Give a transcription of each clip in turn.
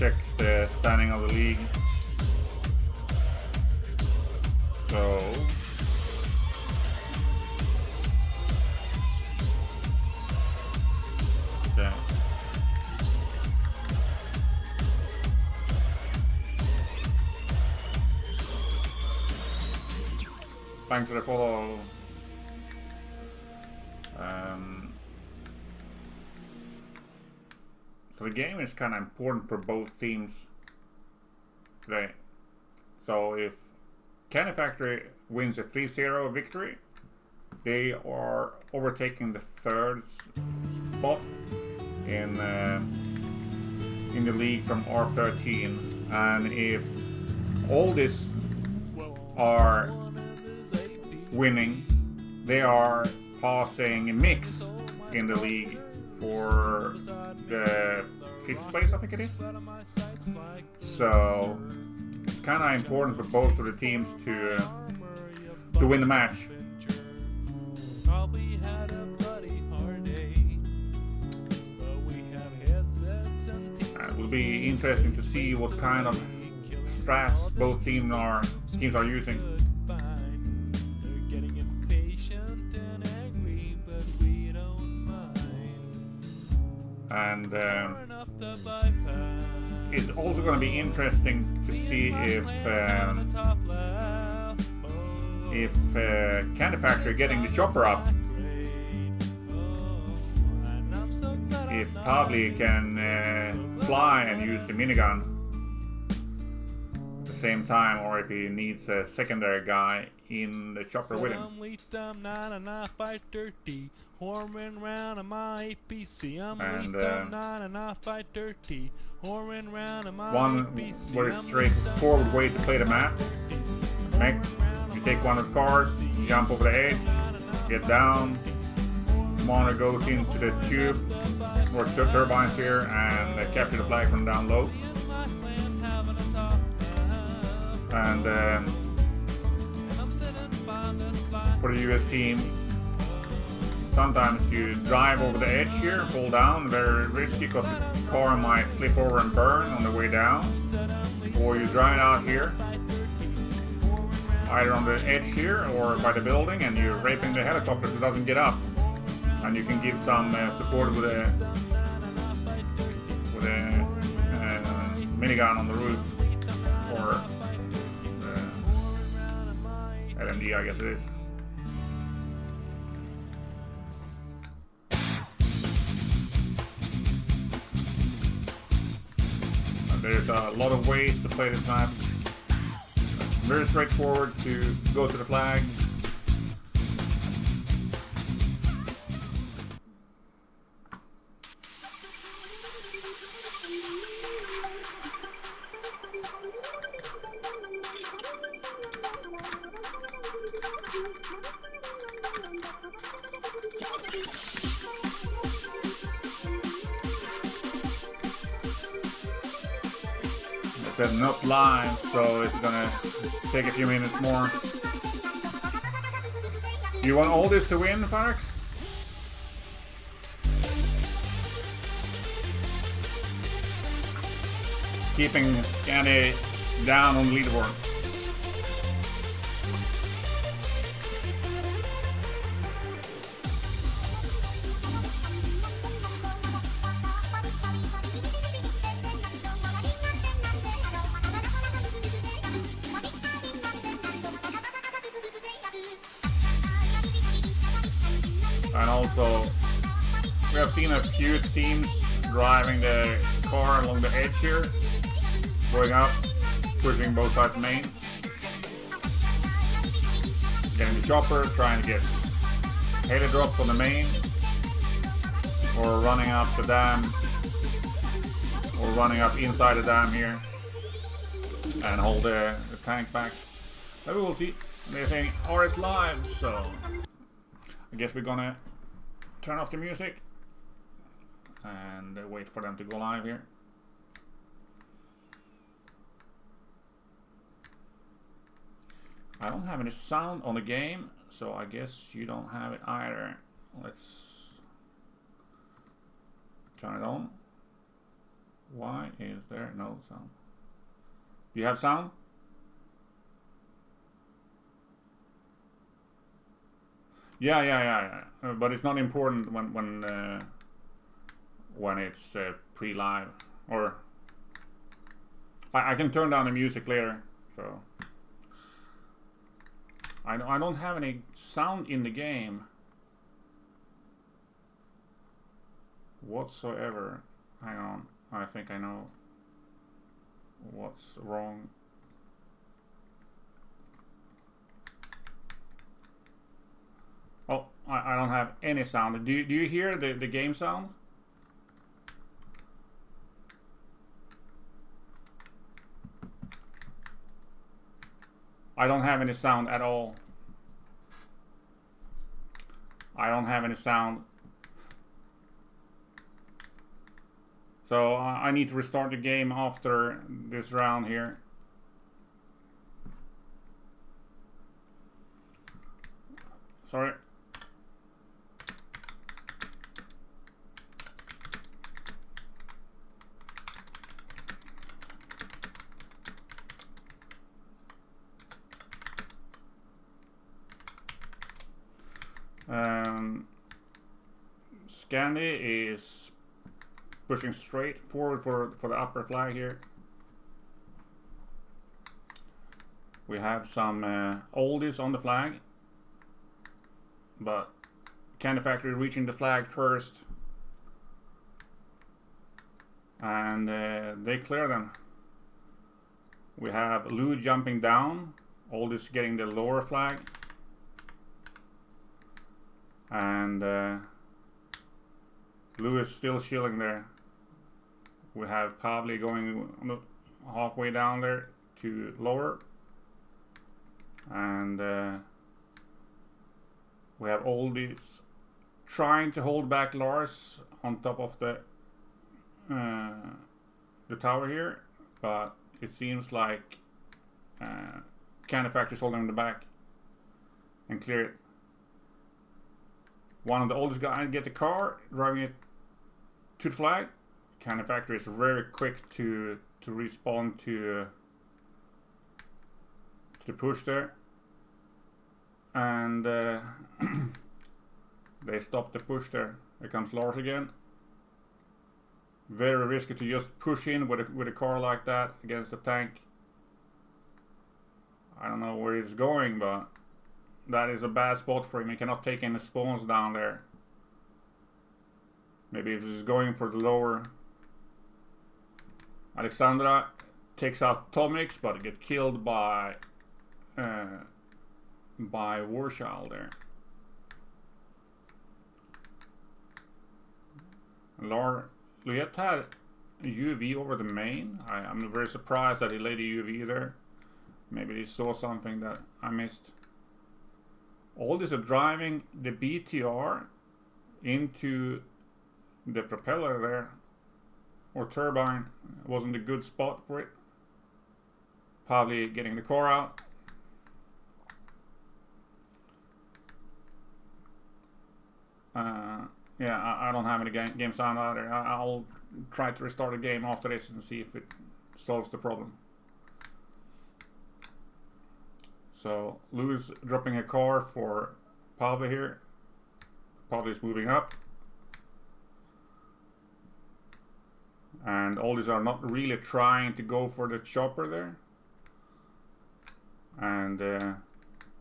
check the standing of the league. So okay. Thanks for the follow. So the game is kind of important for both teams today. So if CandyFactory wins a 3-0 victory, they are overtaking the third spot in the league from R13. And if Oldies are winning, they are passing Mix in the league for the 5th place, I think it is. So it's kind of important for both of the teams to win the match. It will be interesting to see what kind of strats both teams are using. And it's also going to be interesting to see if CandyFactory getting the chopper up, if Pabli can fly and use the minigun at the same time, or if he needs a secondary guy in the chopper with him. And one very straightforward way to play the map. You take one of the cars, jump over the edge, get down. Monitor goes into the tube or turbines here and capture the flag from down low. And for the US team, sometimes you drive over the edge here, fall down, very risky because the car might flip over and burn on the way down. Or you drive out here, either on the edge here or by the building, and you're raping the helicopter so it doesn't get up. And you can give some support with a minigun on the roof, or LMD, I guess it is. There's a lot of ways to play this map. Very straightforward to go to the flag. Setting up live, so it's gonna take a few minutes more. You want all this to win, Fox? Keeping Scandi down on the leaderboard. And also, we have seen a few teams driving the car along the edge here, going up, pushing both sides main, getting the chopper, trying to get heli drops on the main, or running up the dam, or running up inside the dam here, and hold the tank back. Maybe we'll see. They're saying RS live, so I guess we're gonna turn off the music and wait for them to go live here. I don't have any sound on the game, so I guess you don't have it either. Let's turn it on. Why is there no sound? Do you have sound? Yeah. But it's not important when it's pre-live. Or I can turn down the music later. So I don't have any sound in the game whatsoever. Hang on, I think I know what's wrong. Oh, I don't have any sound. Do you hear the game sound? I don't have any sound at all. I don't have any sound. So I need to restart the game after this round here. Sorry. Scandi is pushing straight forward for the upper flag here. We have some oldies on the flag, but CandyFactory reaching the flag first, and they clear them. We have Lou jumping down, oldies getting the lower flag, and Lou is still chilling there. We have Pavli going halfway down there to lower, and we have Oldies trying to hold back Lars on top of the tower here, but it seems like CandyFactory is holding him back and clear it. One of the oldest guys get the car, driving it to the flag. CandyFactory is very quick to respond to the push there, and they stop the push there. Here comes Lars again. Very risky to just push in with a car like that against the tank. I don't know where he's going, but that is a bad spot for him. He cannot take any spawns down there. Maybe if he's going for the lower. Alexandra takes out Tomix, but get killed by Warchild there. Luyet had a UV over the main. I'm very surprised that he laid a UV there. Maybe he saw something that I missed. Oldies are driving the BTR into the propeller there, or turbine. It wasn't a good spot for it. Probably getting the car out. Yeah, I don't have any game sound either. I'll try to restart the game after this and see if it solves the problem. So Lou's dropping a car for Pavli here. Pavli is moving up. And Oldies are not really trying to go for the chopper there. And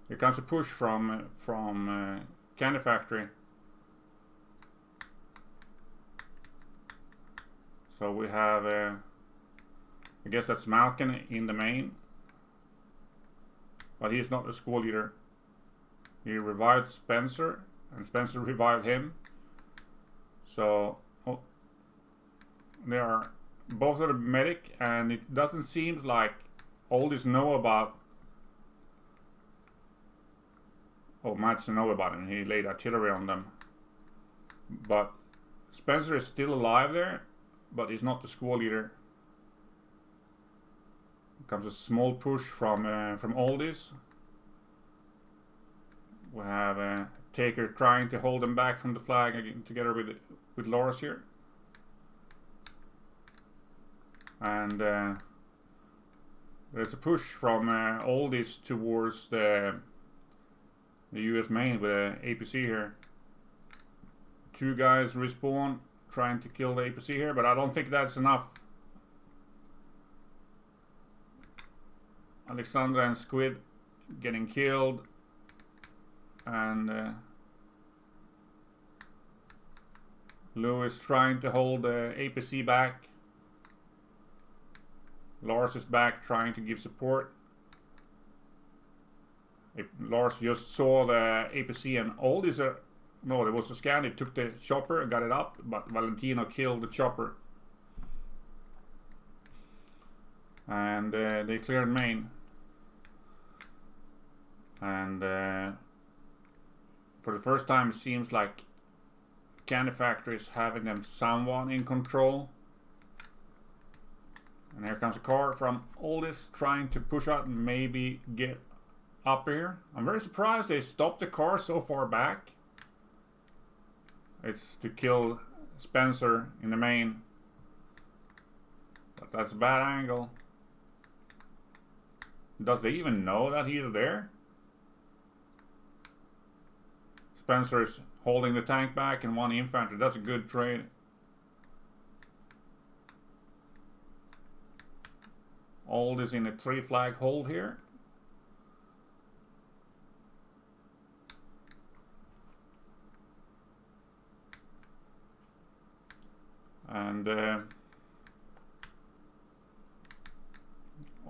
here comes a push from CandyFactory. So we have, I guess that's Malkin in the main. But he's not the squad leader. He revived Spencer, and Spencer revived him. So they are both of the medic, and it doesn't seem like Oldies know about. Oh, Mats know about him. He laid artillery on them. But Spencer is still alive there, but he's not the squad leader. Comes a small push from Oldies. We have Taker trying to hold them back from the flag again, together with Loris here. And there's a push from Oldies towards the US main with a APC here. 2 guys respawn trying to kill the APC here, but I don't think that's enough. Alexandra and Squid getting killed, and Lewis trying to hold the APC back. Lars is back trying to give support. Lars just saw the APC and Oldies no, there was a scan. It took the chopper and got it up, but Valentino killed the chopper. And they cleared main. And for the first time, it seems like CandyFactory is having them somewhat in control. And here comes a car from Oldies trying to push out and maybe get up here. I'm very surprised they stopped the car so far back. It's to kill Spencer in the main. But that's a bad angle. Does they even know that he's there? Spencer's holding the tank back and 1 infantry. That's a good trade. Old is in a 3 flag hold here. And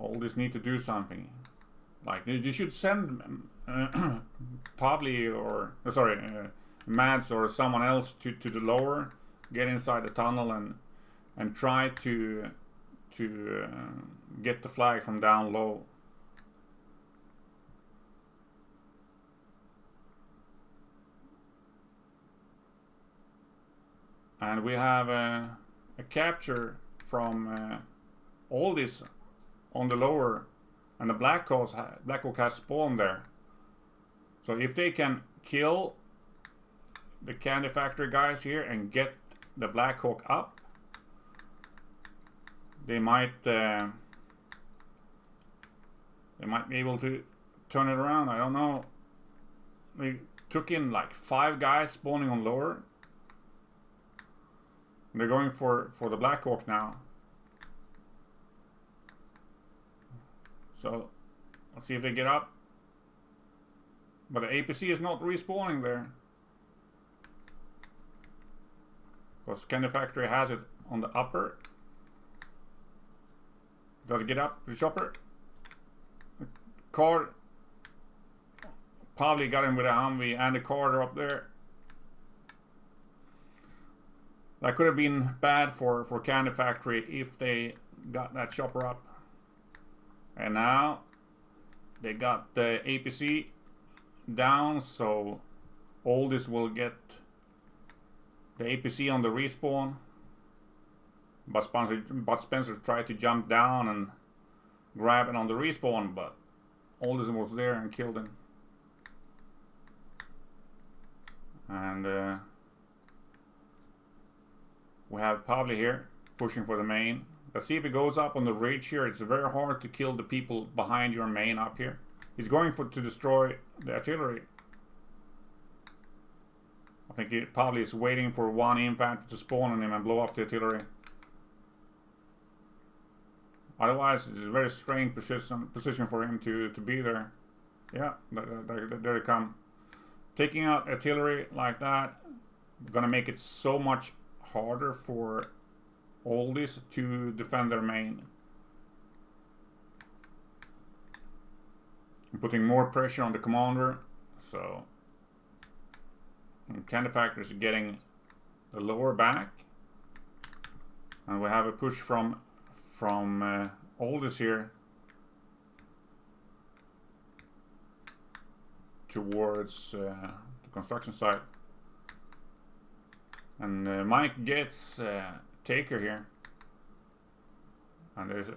Oldies need to do something. Like, you should send Pabli or Mads or someone else to the lower, get inside the tunnel and try to get the flag from down low. And we have a capture from Oldies on the lower, and the Black Hawk has spawned there. So if they can kill the CandyFactory guys here and get the Black Hawk up, they might be able to turn it around. I don't know. They took in like 5 guys spawning on lower. They're going for the Black Hawk now. So let's see if they get up. But the APC is not respawning there, because CandyFactory has it on the upper. Does it get up the chopper? The car probably got him with a Humvee, and the car are up there. That could have been bad for CandyFactory if they got that chopper up. And now they got the APC down, so Oldies will get the APC on the respawn. But Spencer tried to jump down and grab it on the respawn, but Oldies was there and killed him. And we have Pavli here pushing for the main. Let's see if it goes up on the ridge here. It's very hard to kill the people behind your main up here. He's going to destroy the artillery. I think Pavli is waiting for 1 infantry to spawn on him and blow up the artillery. Otherwise, it's a very strange position for him to be there. Yeah, there they come. Taking out artillery like that, gonna make it so much harder for Oldies to defend their main. Putting more pressure on the commander. So CandyFactory is getting the lower back. And we have a push from Oldies here towards the construction site. And Mike gets Taker here. And there's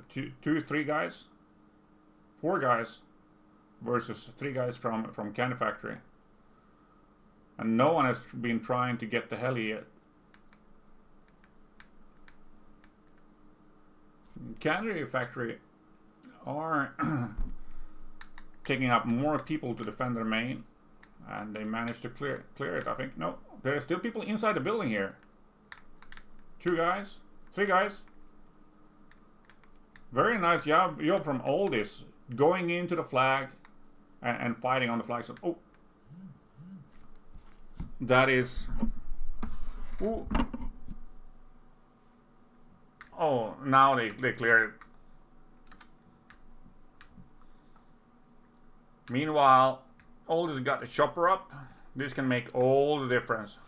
4 guys versus 3 guys from CandyFactory. And no one has been trying to get the heli yet. CandyFactory are taking up more people to defend their main, and they managed to clear it. I think no, there are still people inside the building here. 2 guys, 3 guys. Very nice job from Oldies going into the flag and fighting on the flag. So, oh, that is. Ooh. Oh, now they cleared it. Meanwhile, Oldies got the chopper up. This can make all the difference.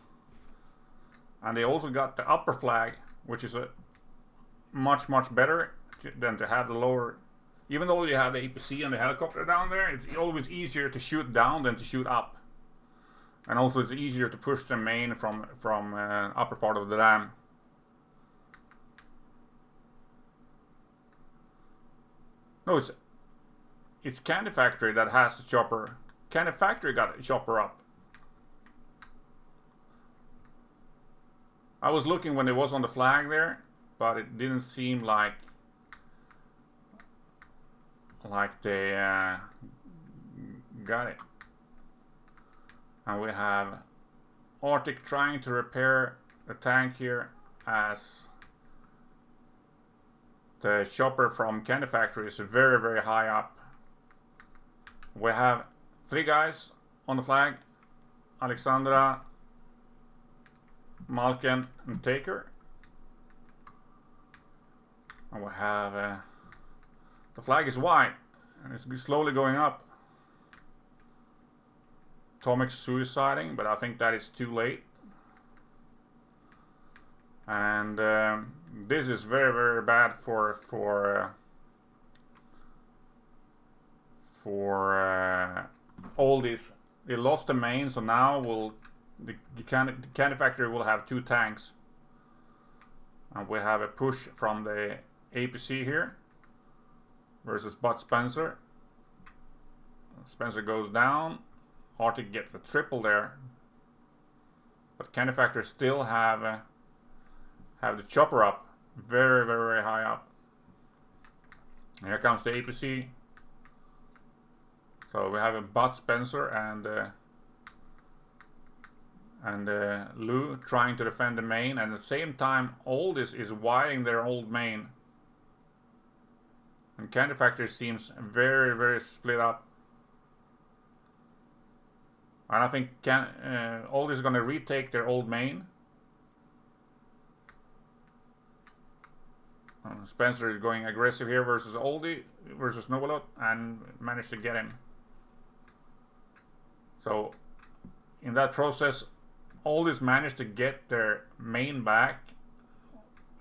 And they also got the upper flag, which is a much better than to have the lower. Even though you have the APC and the helicopter down there, it's always easier to shoot down than to shoot up. And also it's easier to push the main from upper part of the dam. No, it's CandyFactory that has the chopper. CandyFactory got a chopper up. I was looking when it was on the flag there, but it didn't seem like they got it. And we have Arctic trying to repair the tank here as the chopper from CandyFactory is very high up. We have 3 guys on the flag: Alexandra, Malkin, and Taker. And we have the flag is white and it's slowly going up. Tomic's suiciding, but I think that is too late. And this is very bad for Oldies. They lost the main, so now the CandyFactory will have 2 tanks. And we have a push from the APC here versus Bud Spencer. Spencer goes down. Arctic gets a triple there. But CandyFactory still have the chopper up. Very high up. And here comes the APC. So we have a Bud Spencer and Lou trying to defend the main, and at the same time Oldies is widening their old main. And CandyFactory seems very split up. And I think Oldies is going to retake their old main. Spencer is going aggressive here versus Oldie versus Novolot and managed to get him. So in that process, Oldies managed to get their main back,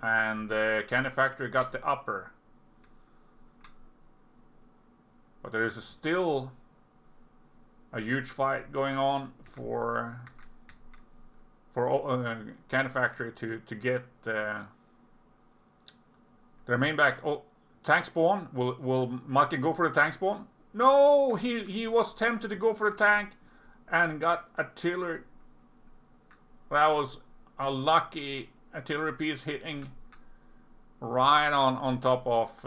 and CandyFactory got the upper. But there is still a huge fight going on for CandyFactory to get their main back. Oh, tank spawn. Will Malkin go for the tank spawn? No, he was tempted to go for the tank and got artillery. That was a lucky artillery piece hitting right on top of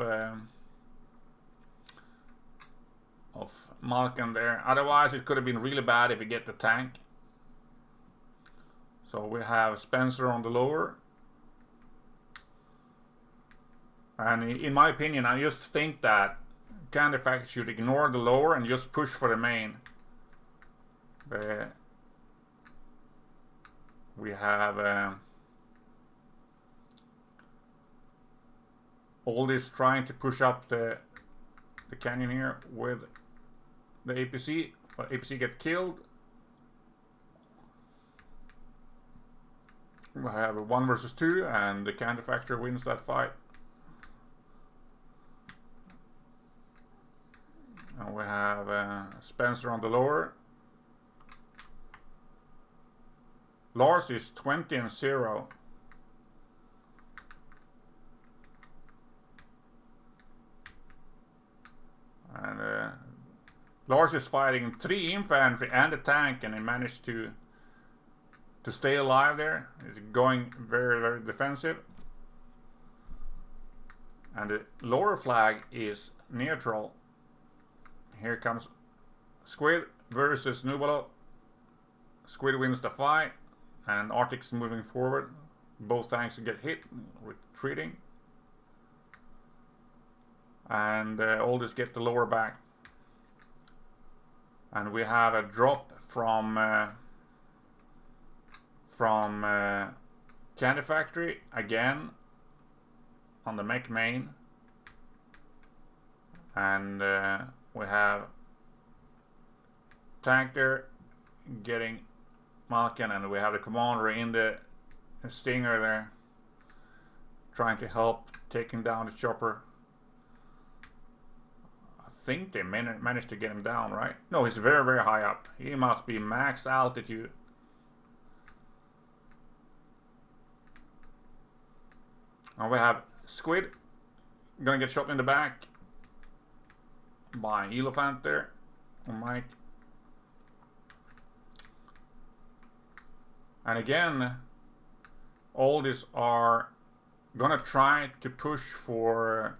Malkin there. Otherwise it could have been really bad if you get the tank. So we have Spencer on the lower. And in my opinion, I just think that CandyFactory should ignore the lower and just push for the main. We have Oldies trying to push up the canyon here with the APC, but APC gets killed. We have a 1 versus 2, and the CandyFactory wins that fight. And we have Spencer on the lower. Lars is 20-0. And Lars is fighting 3 infantry and a tank, and he managed to stay alive there. He's going very defensive. And the lower flag is neutral. Here comes Squid versus Nubalo. Squid wins the fight, and Arctic's moving forward. Both tanks get hit, retreating. And Oldies get the lower back. And we have a drop from CandyFactory again on the mech main. And we have tank there getting Malkin, and we have the commander in the Stinger there trying to help taking down the chopper. I think they managed to get him down, right? No, he's very, very high up. He must be max altitude. And we have Squid gonna get shot in the back by Elephant there on Mike. And again, Oldies are gonna try to push for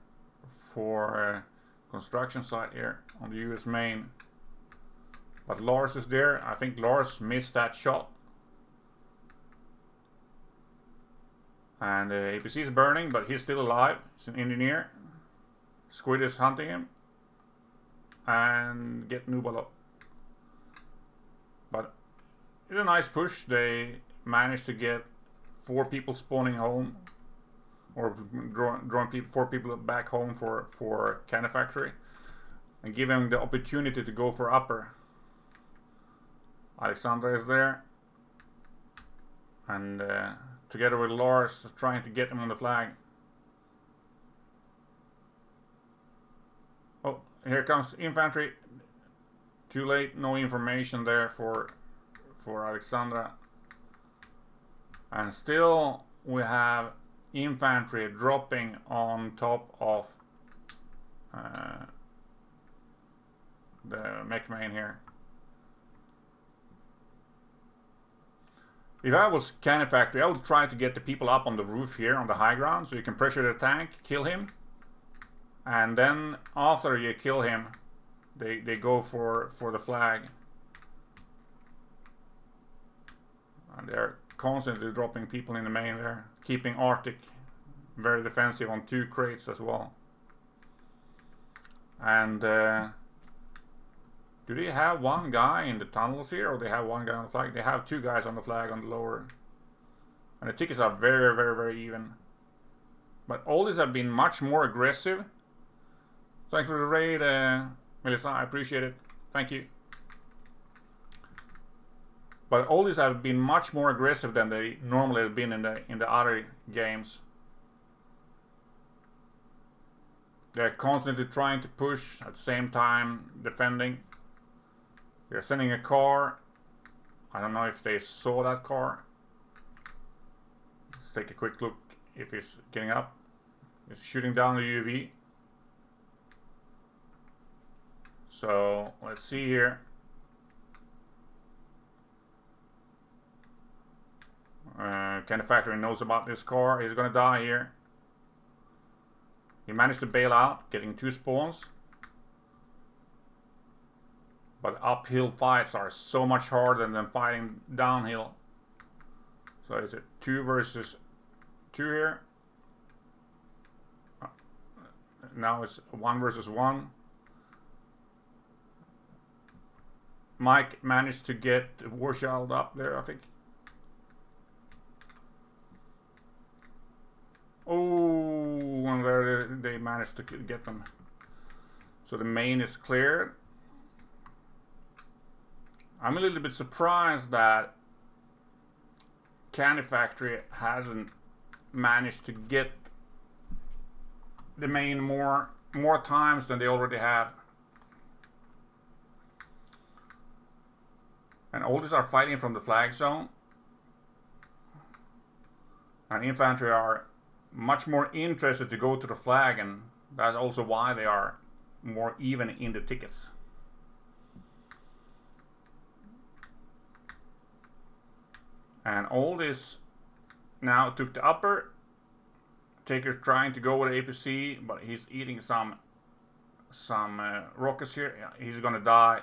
construction site here on the US main. But Lars is there. I think Lars missed that shot. And APC is burning, but he's still alive. He's an engineer. Squid is hunting him. And get Nubalo. But it's a nice push. They managed to get 4 people spawning home. Or drawing 4 people back home for CandyFactory. And give them the opportunity to go for upper. Alexandra is there. And together with Lars trying to get him on the flag. Oh, here comes infantry. Too late, no information there for Alexandra. And still we have infantry dropping on top of the mech main here. If I was CandyFactory, I would try to get the people up on the roof here on the high ground so you can pressure the tank, kill him, and then after you kill him, they go for the flag. And they're constantly dropping people in the main there, keeping Arctic very defensive on 2 crates as well. And do they have 1 guy in the tunnels here, or they have 1 guy on the flag? They have 2 guys on the flag on the lower. And the tickets are very, very, very even. But Oldies have been much more aggressive. Thanks for the raid, Melissa. I appreciate it. Thank you. But Oldies have been much more aggressive than they normally have been in the other games. They're constantly trying to push at the same time defending. They're sending a car. I don't know if they saw that car. Let's take a quick look if he's getting up. He's shooting down the UAV. So let's see here. CandyFactory knows about this car. He's gonna die here. He managed to bail out, getting 2 spawns. But uphill fights are so much harder than fighting downhill. So is it 2 versus 2 here? Now it's 1 versus 1. Mike managed to get Warschild up there, I think. Oh, and there they managed to get them. So the main is cleared. I'm a little bit surprised that CandyFactory hasn't managed to get the main more times than they already have. And Oldies are fighting from the flag zone. And infantry are much more interested to go to the flag, and that's also why they are more even in the tickets. And Oldies now took the upper, Taker's trying to go with APC, but he's eating some rockets here. Yeah, he's gonna die.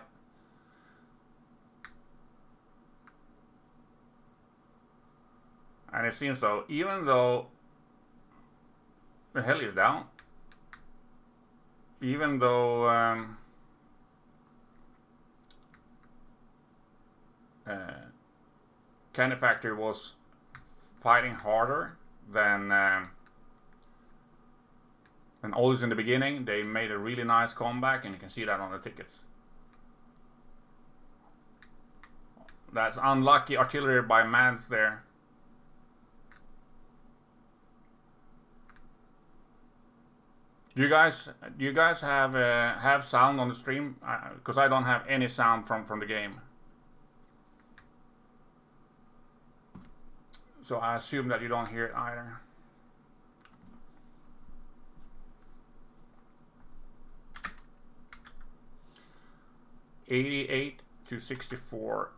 And it seems though, even though the heli is down, even though CandyFactory was fighting harder than Oldies in the beginning, they made a really nice comeback, and you can see that on the tickets. That's unlucky artillery by Mads there. You guys have sound on the stream? Because I don't have any sound from the game. So I assume that you don't hear it either. $88 to $64.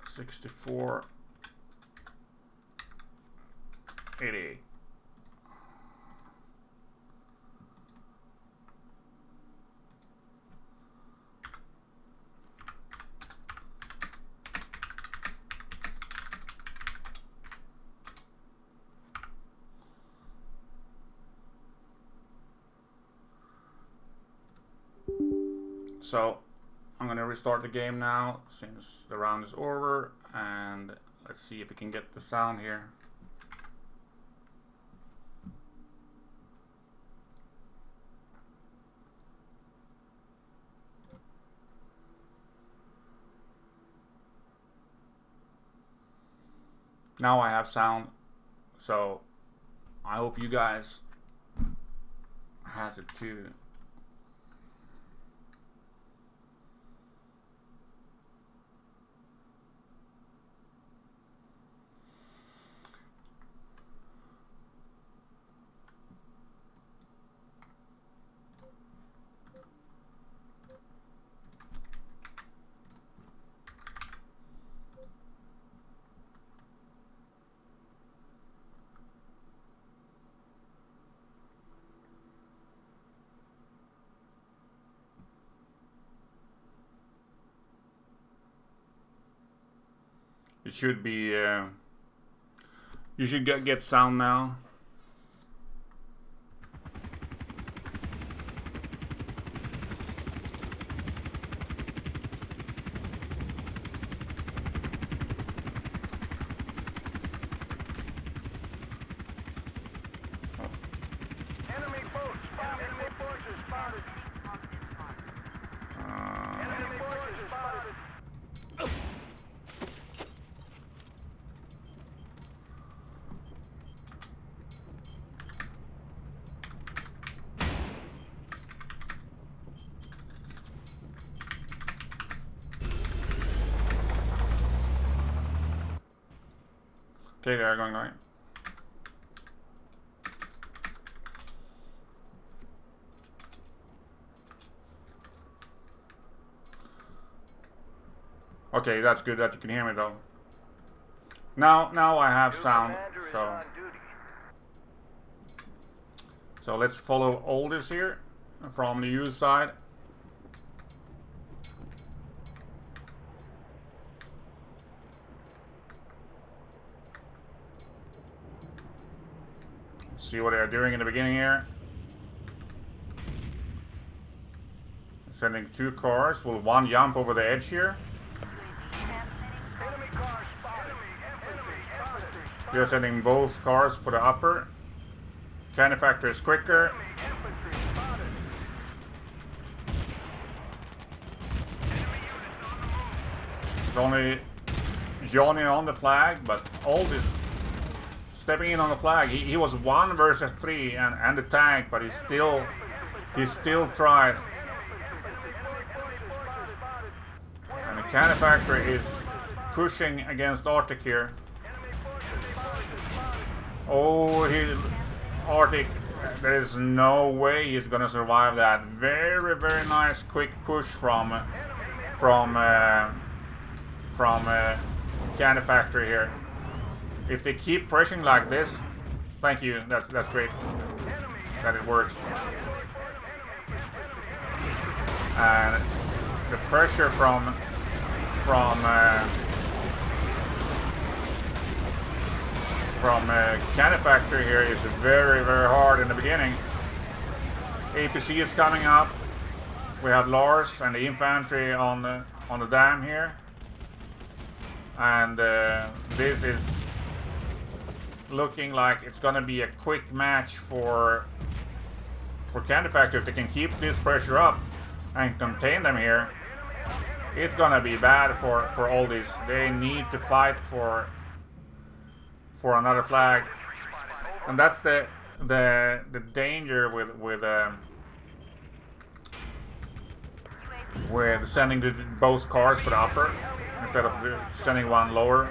64, 88. So I'm gonna restart the game now since the round is over, and let's see if we can get the sound here. Now I have sound, so I hope you guys has it too. It should be, you should get sound now. Enemy boats spotted. Enemy forces spotted. Enemy forces spotted. Okay, they're going right. Okay, that's good that you can hear me though. Now I have sound, so let's follow Oldies here from the U side. See what they're doing in the beginning here. Sending 2 cars. Will one jump over the edge here? They're sending both cars for the upper. CandyFactory is quicker. It's only Johnny on the flag, but Oldies stepping in on the flag. He was 1 versus 3 and the tank, but he still tried. And the CandyFactory is pushing against Arctic here. Oh, Arctic, there is no way he's gonna survive that. Very, very nice quick push from CandyFactory here. If they keep pushing like this, thank you. That's great that it works. And the pressure from CandyFactory here is very, very hard in the beginning. APC is coming up. We have Lars and the infantry on the dam here, and this is looking like it's gonna be a quick match for CandyFactory. If they can keep this pressure up and contain them here, it's gonna be bad for Oldies. They need to fight for another flag, and that's the danger with sending both cars to the upper instead of sending one lower.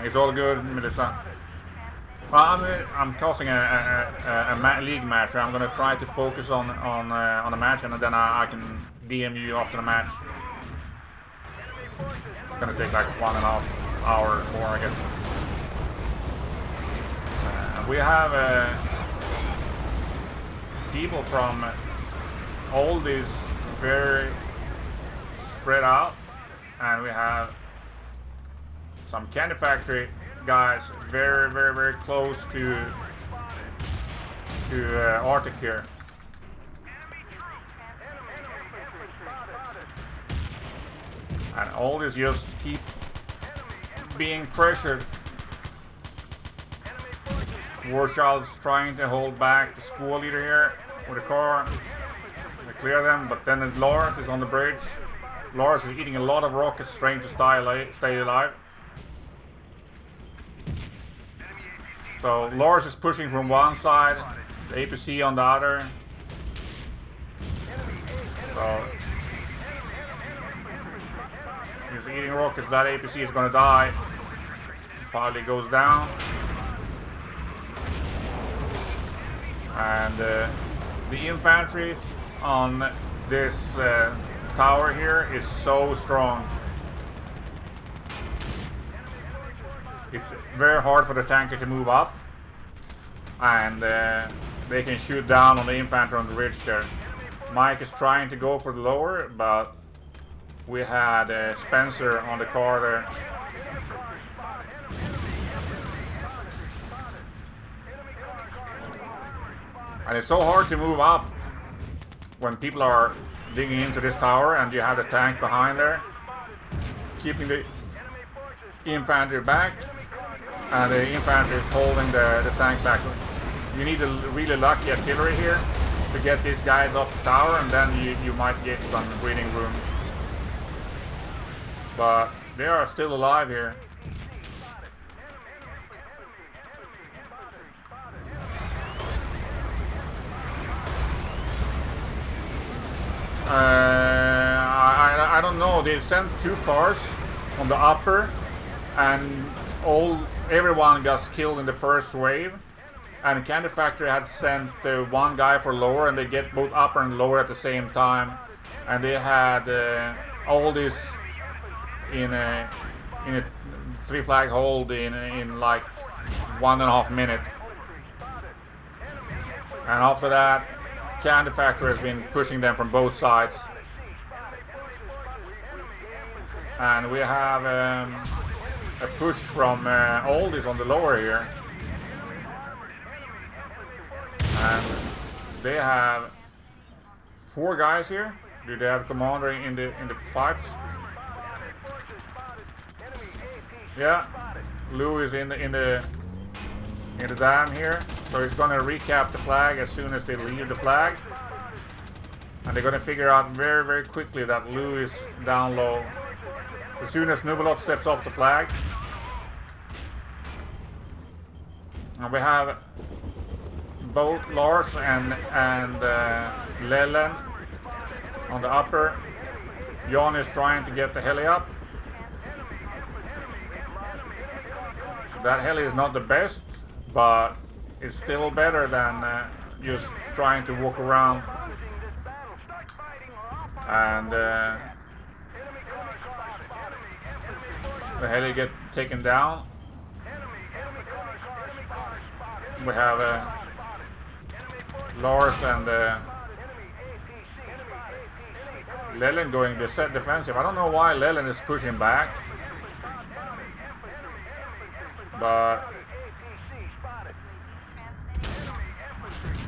It's all good, Melissa. Well, I'm causing a league match. I'm gonna try to focus on a match, and then I can DM you after the match. It's gonna take like 1.5 hour more, I guess. We have people from Oldies very spread out, and we have some CandyFactory guys very, very, very close to Arctic here. And Oldies just keep being pressured. Warchild's trying to hold back the school leader here with a car. They clear them, but then Lars is on the bridge. Lars is eating a lot of rockets trying to stay alive. So Lars is pushing from one side, the APC on the other. So he's eating rockets. That APC is gonna die. Probably goes down. And the infantry on this tower here is so strong. It's very hard for the tanker to move up, and they can shoot down on the infantry on the ridge there. Mike is trying to go for the lower, but we had Spencer on the car there. And it's so hard to move up when people are digging into this tower and you have the tank behind there, keeping the infantry back, and the infantry is holding the tank back. You need a really lucky artillery here to get these guys off the tower, and then you might get some breathing room. But they are still alive here. I don't know. They sent 2 cars on the upper, and everyone got killed in the first wave. And CandyFactory had sent one guy for lower, and they get both upper and lower at the same time. And they had Oldies in a 3 flag hold in like 1.5 minutes. And after that, CandyFactory has been pushing them from both sides. And we have a push from Oldies on the lower here. And they have 4 guys here. Do they have commander in the pipes? Yeah, Lou is in the dam here, so he's gonna recap the flag as soon as they leave the flag, and they're gonna figure out very, very quickly that Lou is down low. As soon as Nubalot steps off the flag, and we have both Lars and Lellen on the upper. Jan is trying to get the heli up. that heli is not the best, but it's still better than just trying to walk around and the heli get taken down. We have Lars and Lelin going to set defensive. I don't know why Lelin is pushing back, but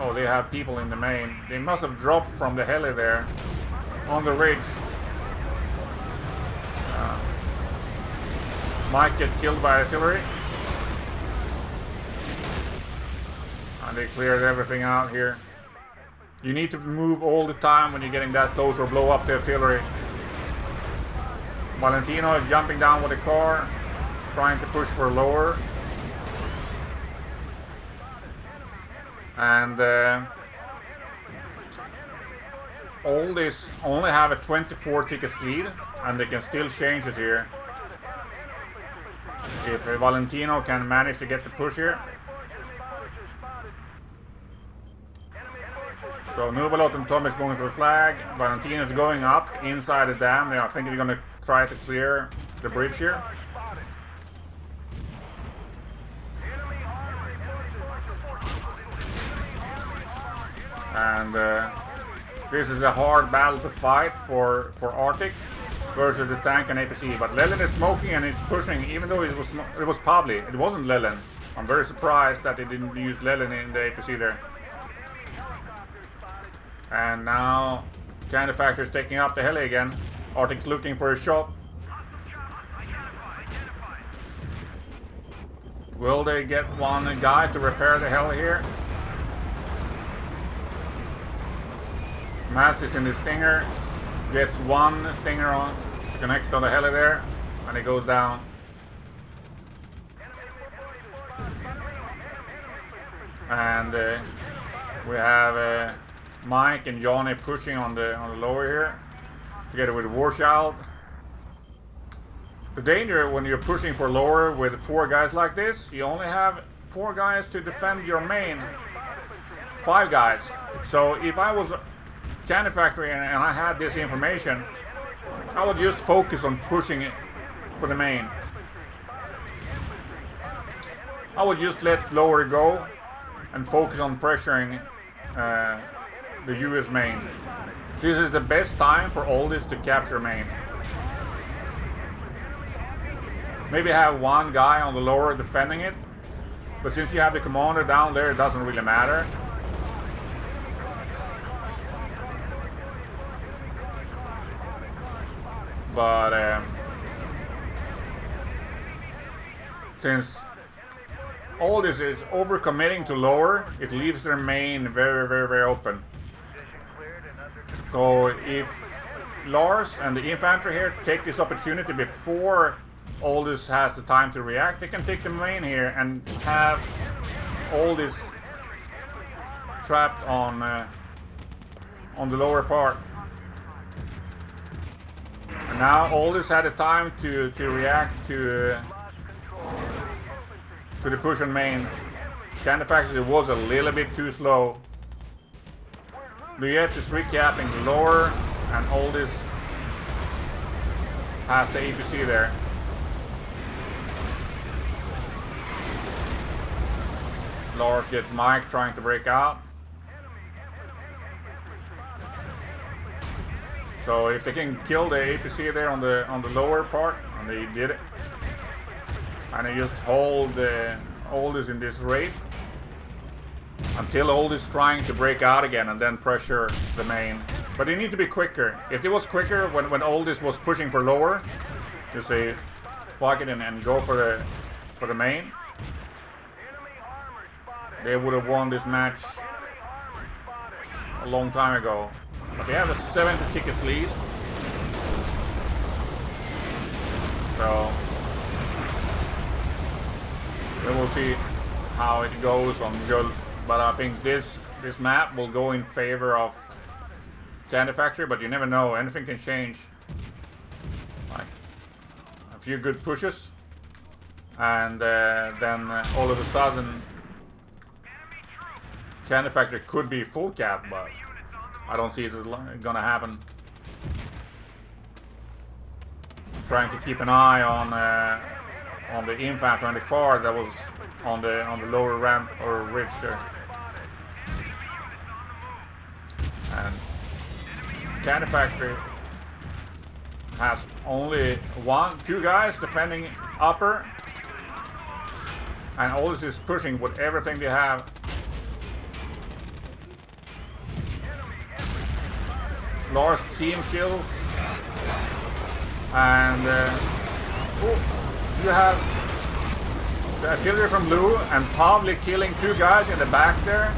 oh, they have people in the main. They must have dropped from the heli there on the ridge. Might get killed by artillery. And they cleared everything out here. You need to move all the time when you're getting that close or blow up the artillery. Valentino is jumping down with the car, trying to push for lower. And Oldies only have a 24 tickets lead, and they can still change it here. If Valentino can manage to get the push here. So Nubalot and Tom is going for the flag. Valentino is going up inside the dam. I think they're going to try to clear the bridge here. And this is a hard battle to fight for Arctic versus the tank and APC. But Lelin is smoking and it's pushing, even though it was Pavli. It wasn't Lelin. I'm very surprised that they didn't use Lelin in the APC there. And now CandyFactory is taking up the heli again. Arctic's looking for a shot. Will they get one guy to repair the heli here? Mats is in the Stinger. Gets one Stinger on to connect on the heli there. And it goes down. And we have Mike and Johnny pushing on the lower here, together with Warchild. The danger when you're pushing for lower with 4 guys like this, you only have 4 guys to defend your main. 5 guys. So if I was CandyFactory and I had this information, I would just focus on pushing it for the main. I would just let lower go and focus on pressuring the US main. This is the best time for Oldies to capture main. Maybe have 1 guy on the lower defending it, but since you have the commander down there, it doesn't really matter. But since Oldies is overcommitting to lower, it leaves their main very, very, very open. So if Lars and the infantry here take this opportunity before Oldies has the time to react, they can take the main here and have Oldies trapped on the lower part. And now Oldies had the time to react to the push on main. CandyFactory was a little bit too slow. Leage is recapping the lower, and Oldies has the APC there. Lars gets Mike trying to break out. So if they can kill the APC there on the lower part, and they did it, and they just hold the Oldies in this raid until Oldies trying to break out again and then pressure the main. But they need to be quicker. If it was quicker when Oldies was pushing for lower, to say fuck it and go for the main, they would have won this match a long time ago. But they have a 70 tickets lead. So we will see how it goes on Gulf. But I think this map will go in favor of CandyFactory, but you never know, anything can change. Like a few good pushes And then all of a sudden CandyFactory could be full cap, but I don't see it gonna happen. Trying to keep an eye on the infantry on the car that was on the lower ramp or ridge there. And CandyFactory has only two guys defending upper, and Oldies is pushing with everything they have. Lars team kills, and you have the artillery from Lou and Pavli killing two guys in the back there.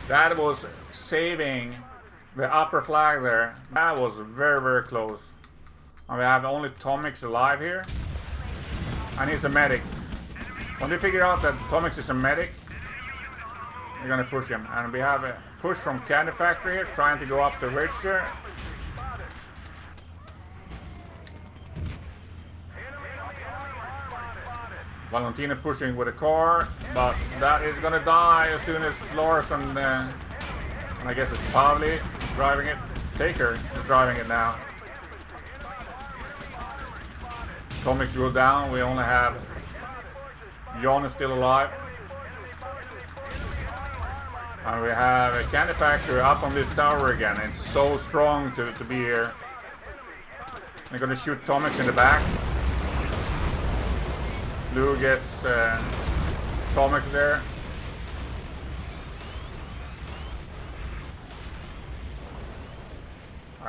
That was saving the upper flag there. That was very, very close. And we have only Tomix alive here, and he's a medic. When they figure out that Tomix is a medic, they're gonna push him. And we have a push from CandyFactory here, trying to go up the ridge there. Valentino pushing with a car, but that is gonna die as soon as Lars and I guess it's Pavli driving it. Taker is driving it now. Comics go down. We only have Jon is still alive. And we have a CandyFactory up on this tower again. It's so strong to be here. They're gonna shoot Tomix in the back. Lou gets Tomix there.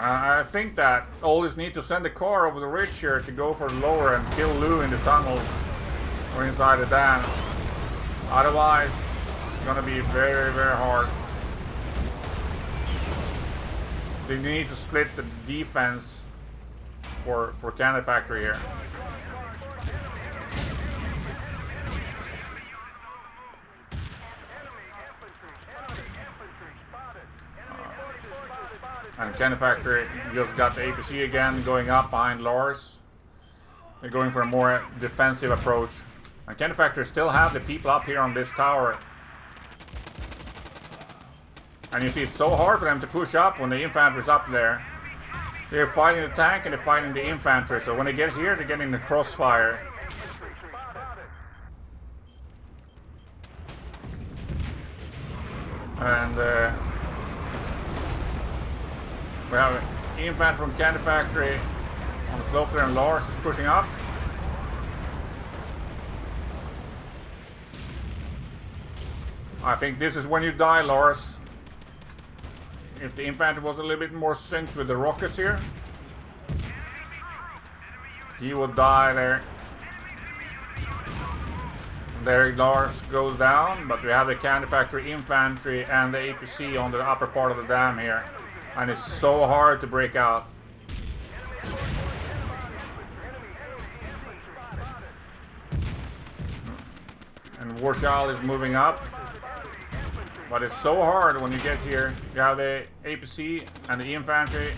I think that Oldies need to send the car over the ridge here to go for the lower and kill Lou in the tunnels or inside the dam. Otherwise, it's gonna be very, very hard. They need to split the defense for CandyFactory here. And CandyFactory just got the APC again, going up behind Lars. They're going for a more defensive approach. And CandyFactory still have the people up here on this tower. And you see it's so hard for them to push up when the infantry's up there. They're fighting the tank and they're fighting the infantry. So when they get here, they're getting the crossfire. And we have an infantry from CandyFactory on the slope there, and Lars is pushing up. I think this is when you die, Lars. If the infantry was a little bit more synced with the rockets here, he would die there. There Lars goes down, but we have the CandyFactory infantry and the APC on the upper part of the dam here. And it's so hard to break out. And Warshall is moving up. But it's so hard when you get here. You have the APC and the infantry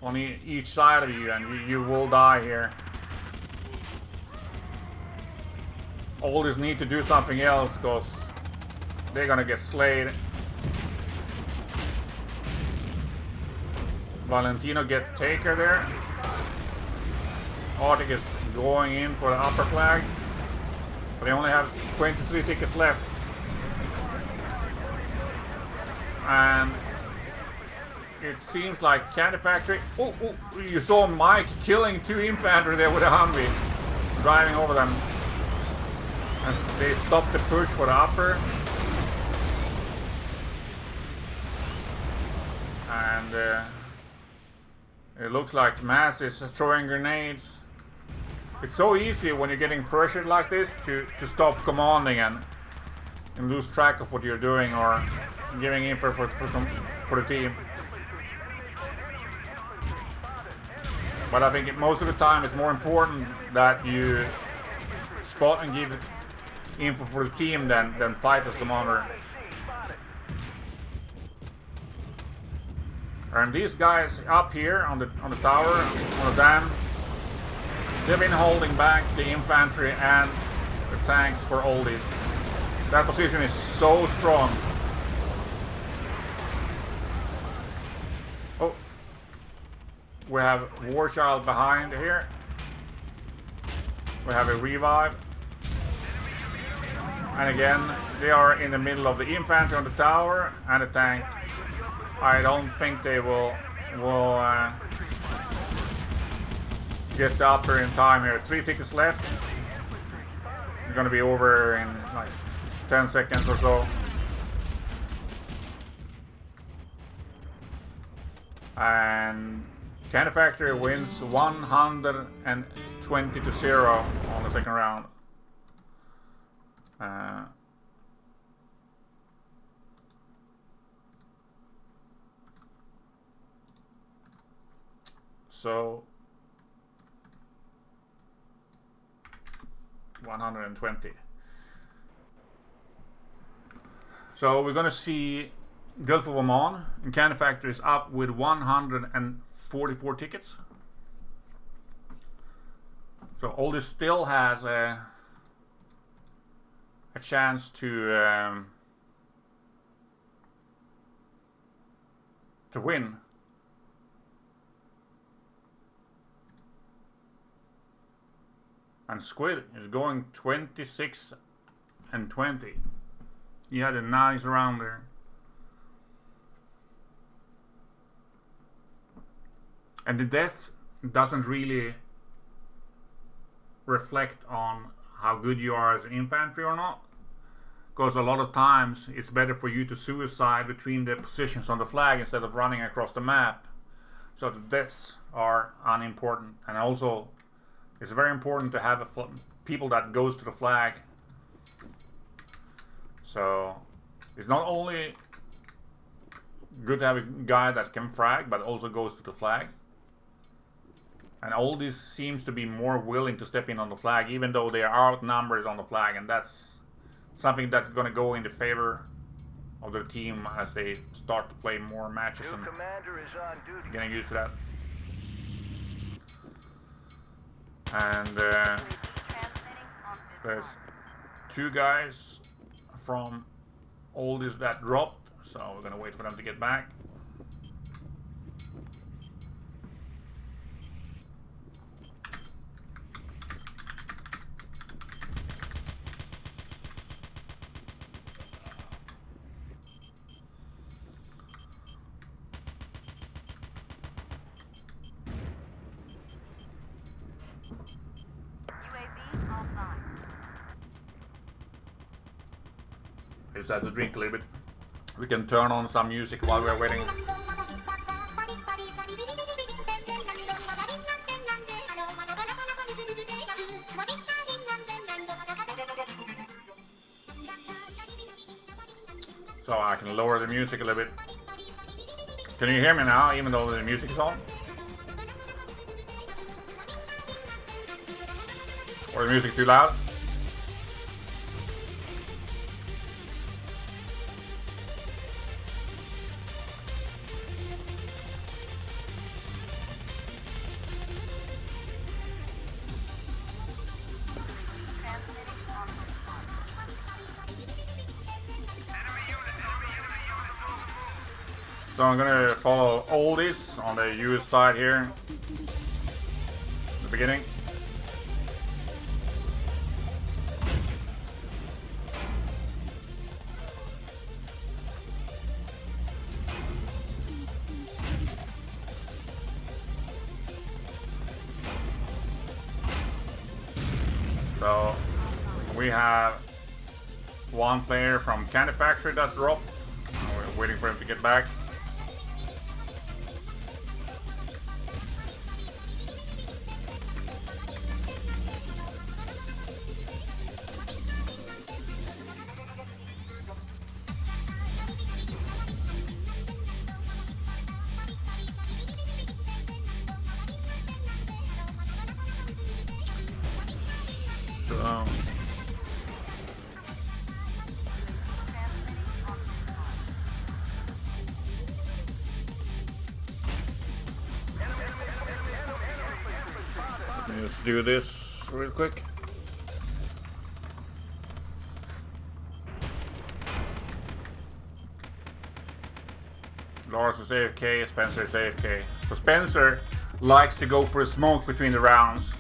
on each side of you, and you will die here. Oldies need to do something else because they're gonna get slayed. Valentino get Taker there. Arctic is going in for the upper flag. But they only have 23 tickets left. And it seems like CandyFactory. Oh, you saw Mike killing two infantry there with a Humvee, driving over them. And they stopped the push for the upper. And it looks like Mats is throwing grenades. It's so easy when you're getting pressured like this to stop commanding and lose track of what you're doing or giving in for the team. But I think most of the time it's more important that you spot and give info for the team than fight as commander. And these guys up here on the tower, on the dam, They've been holding back the infantry and the tanks for Oldies. That position is so strong. Oh, we have War Child behind here. We have a revive. And again, they are in the middle of the infantry on the tower and the tank. I don't think they will get the upper in time here. 3 tickets left. It's gonna be over in like 10 seconds or so. And CandyFactory wins 120 to 0 on the second round. So 120. So we're gonna see Gulf of Oman, and CandyFactory is up with 144 tickets. So Oldies still has a chance to win. And Squid is going 26 and 20. He had a nice round there. And the death doesn't really reflect on how good you are as an infantry or not. Because a lot of times it's better for you to suicide between the positions on the flag instead of running across the map. So the deaths are unimportant. And also it's very important to have people that goes to the flag. So it's not only good to have a guy that can frag, but also goes to the flag. And Oldies seems to be more willing to step in on the flag, even though they are outnumbered on the flag, and that's something that's going to go in the favor of their team as they start to play more matches and getting used to that. And there's 2 guys from Oldies that dropped, so we're going to wait for them to get back. I just have to drink a little bit. We can turn on some music while we're waiting. So I can lower the music a little bit. Can you hear me now, even though the music is on? Or the music too loud? So I'm gonna follow Oldies on the US side here. The beginning. So we have 1 player from CandyFactory that dropped. We're waiting for him to get back. Let's do this real quick. Lars is AFK, Spencer is AFK. So Spencer likes to go for a smoke between the rounds.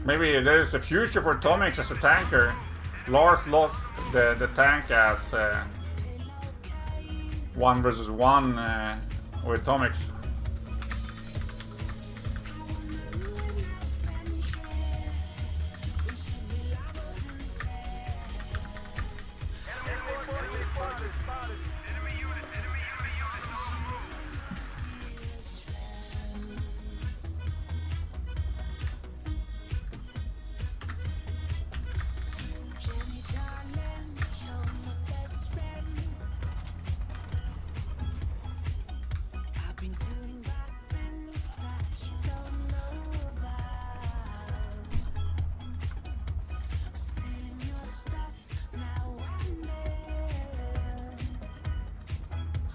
Maybe there's a future for Tomix as a tanker. Lars lost the tank as 1 versus 1 with Tomix.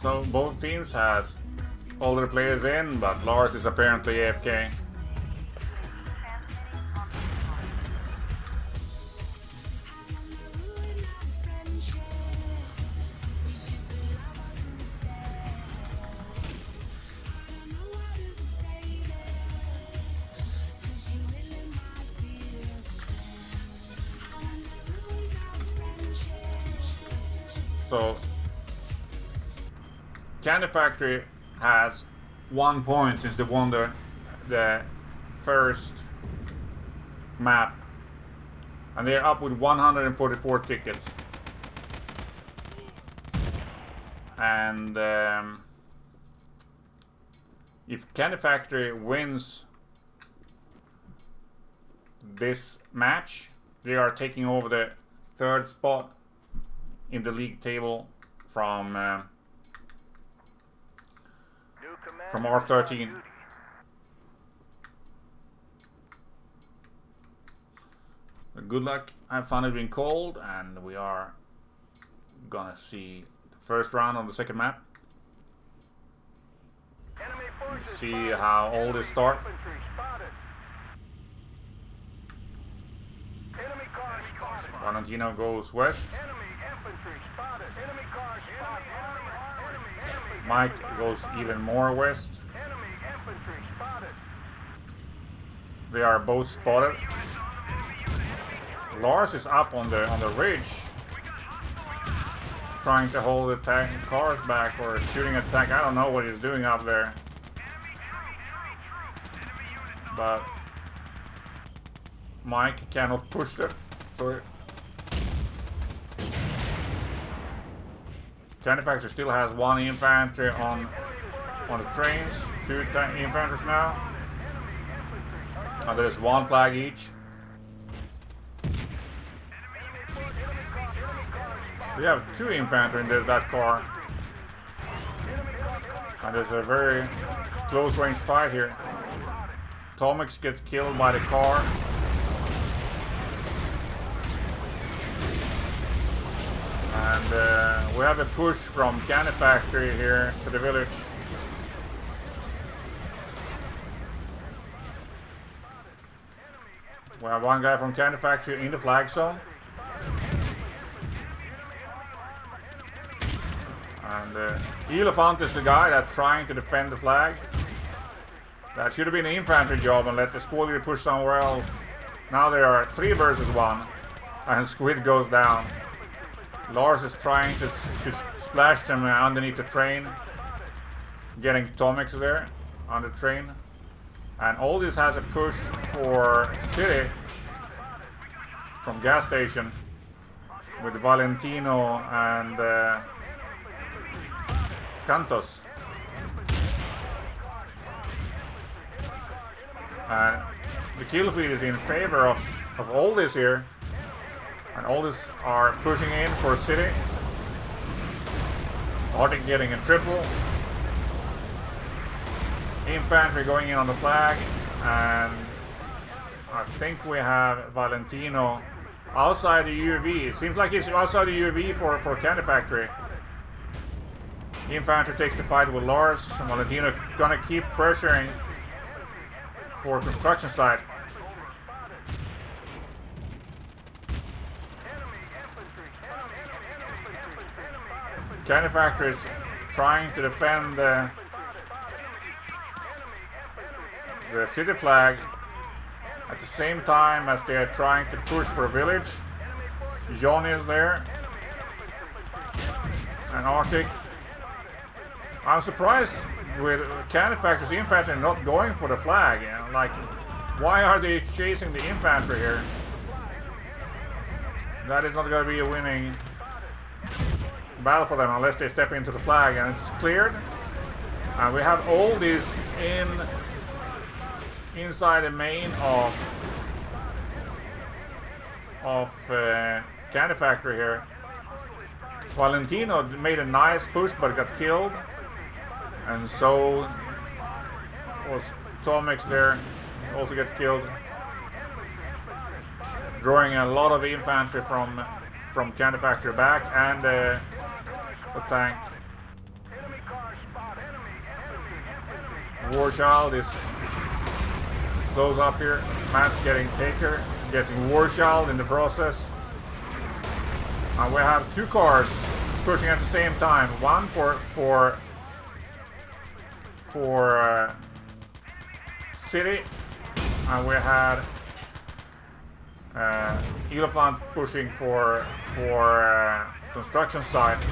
So both teams has older players in, but Lars is apparently AFK. So CandyFactory has 1 point since they won the first map, and they're up with 144 tickets. And if CandyFactory wins this match, they are taking over the 3rd spot in the league table from R13. Good luck, have fun, it's been cold, and we are gonna see the first round on the second map. See how Oldies start. Valentino goes west. Mike goes even more west. They are both spotted. Lars is up on the ridge, trying to hold the cars back or shooting at tank. I don't know what he's doing up there, but Mike cannot push it. So CandyFactory still has 1 infantry on the trains, 2 infanteries now. And there's 1 flag each. We have 2 infantry in that car. And there's a very close range fight here. Tomix gets killed by the car. And we have a push from CandyFactory here to the village. We have 1 guy from CandyFactory in the flag zone. And Elephant is the guy that's trying to defend the flag. That should have been an infantry job and let the squad leader push somewhere else. Now there are 3 versus 1, and Squid goes down. Lars is trying to splash them underneath the train, getting Tomix there on the train. And Oldies has a push for City from gas station with Valentino and Cantos. And the kill feed is in favor of Oldies here. And Oldies are pushing in for City. Arctic getting a triple. infantry going in on the flag, and I think we have Valentino outside the UAV. It seems like he's outside the UAV for CandyFactory. Infantry takes the fight with Lars, and Valentino gonna keep pressuring for construction site. CandyFactory is trying to defend the city flag at the same time as they are trying to push for a village. Johnny is there, and Arctic. I'm surprised with CandyFactory's infantry not going for the flag. You know, like, why are they chasing the infantry here? That is not going to be a winning battle for them unless they step into the flag, and it's cleared. And we have Oldies inside the main of CandyFactory here. Valentino made a nice push but got killed, and so was Tomix there, also got killed, drawing a lot of infantry from CandyFactory back, and the tank. Warchild is close up here. Matt's getting Taker, getting Warchild in the process. And we have two cars pushing at the same time. One for city, and we had Elephant pushing for construction site.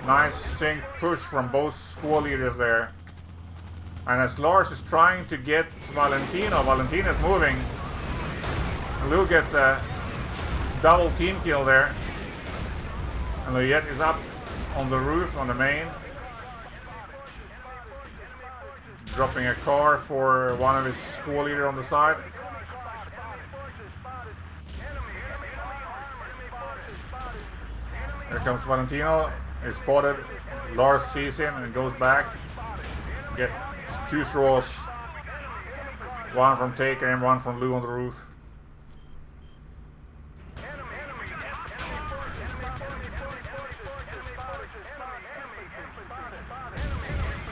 Nice sync push from both squad leaders there. And as Lars is trying to get Valentino is moving. Lou gets a double team kill there. And Luyet is up on the roof on the main, dropping a car for one of his squad leader on the side. Here comes Valentino, is spotted. Lars sees him and goes back. Get two throws, one from Taker and one from Lou on the roof.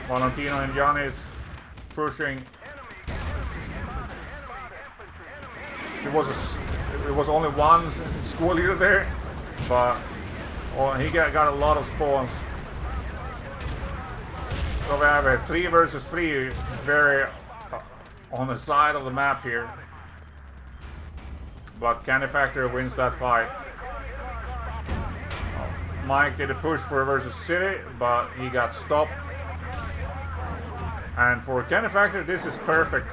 Valentino and Giannis pushing. It was only one squad leader there, but he got a lot of spawns. So we have a 3 versus 3 very on the side of the map here. But CandyFactory wins that fight. Mike did a push for versus City, but he got stopped. And for CandyFactory, this is perfect.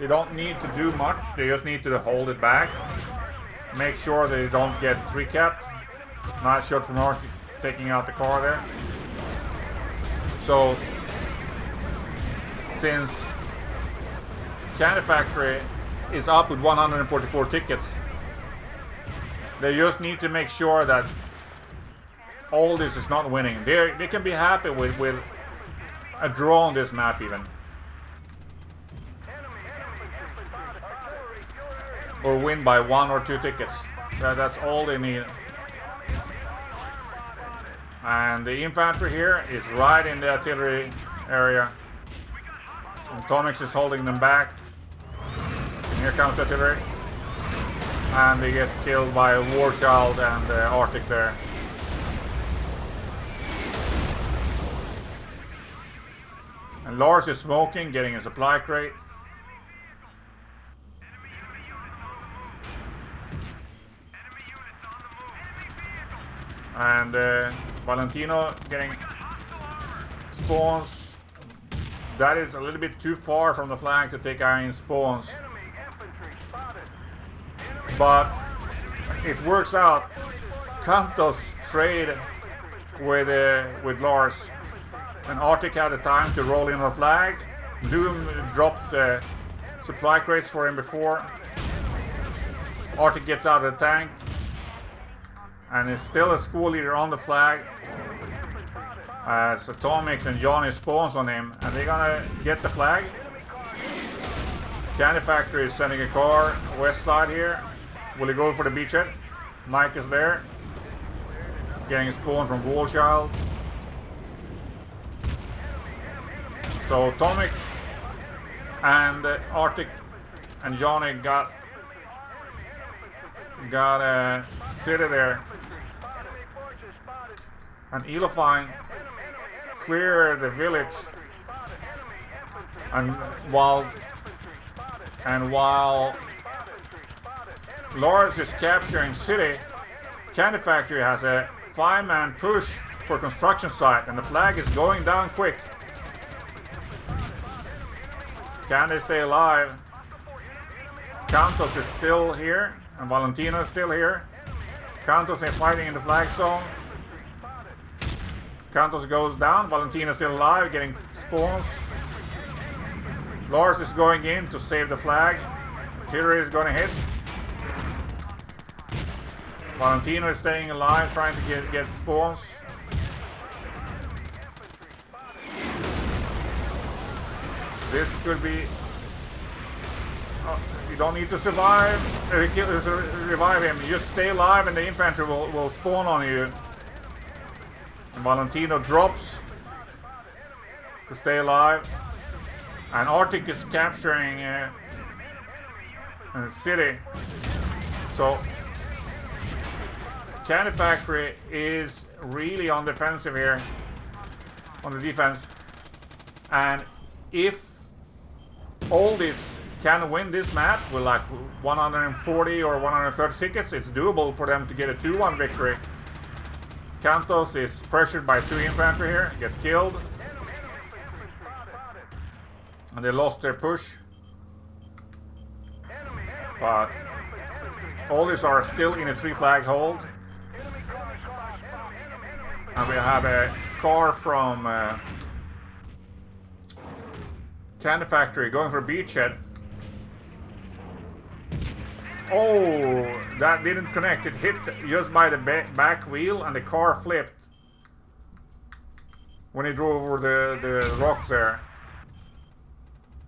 They don't need to do much, they just need to hold it back. Make sure they don't get recapped. Nice shot from Mark taking out the car there. So, since CandyFactory is up with 144 tickets, they just need to make sure that Oldies is not winning. They can be happy with a draw on this map even. Or win by 1 or 2 tickets. That's all they need. And the infantry here is right in the artillery area. And Tomix is holding them back. And here comes the artillery. And they get killed by Warchild and Arctic there. And Lars is smoking, getting a supply crate. And Valentino getting spawns. That is a little bit too far from the flank to take iron spawns. But it works out. Kantos trade with Lars. And Arctic had the time to roll in on a flag. Doom dropped the supply crates for him before. Arctic gets out of the tank. And is still a squad leader on the flag. as Atomics and Johnny spawns on him, and they're gonna get the flag. CandyFactory is sending a car west side here. Will he go for the beachhead? Mike is there, getting a spawn from Wallchild. So Atomics and Arctic and Johnny got a city there, and Elefine clear the village, and while Lars is capturing city, CandyFactory has a 5-man push for construction site, and the flag is going down quick. Can they stay alive? Cantos is still here, and Valentino is still here. Cantos is fighting in the flag zone. Cantos goes down, Valentino is still alive, getting spawns. Lars is going in to save the flag. Artillery is going to hit. Valentino is staying alive, trying to get spawns. This could be... you don't need to survive. Revive him. You just stay alive and the infantry will spawn on you. And Valentino drops to stay alive. And Arctic is capturing a city. So CandyFactory is really on defensive here, on the defense. And if Oldies can win this map with like 140 or 130 tickets, it's doable for them to get a 2-1 victory. Cantos is pressured by 2 infantry here, get killed. And they lost their push. But Oldies are still in a 3-flag hold. And we have a car from CandyFactory going for beachhead. Oh, that didn't connect. It hit just by the back wheel and the car flipped when he drove over the rock there.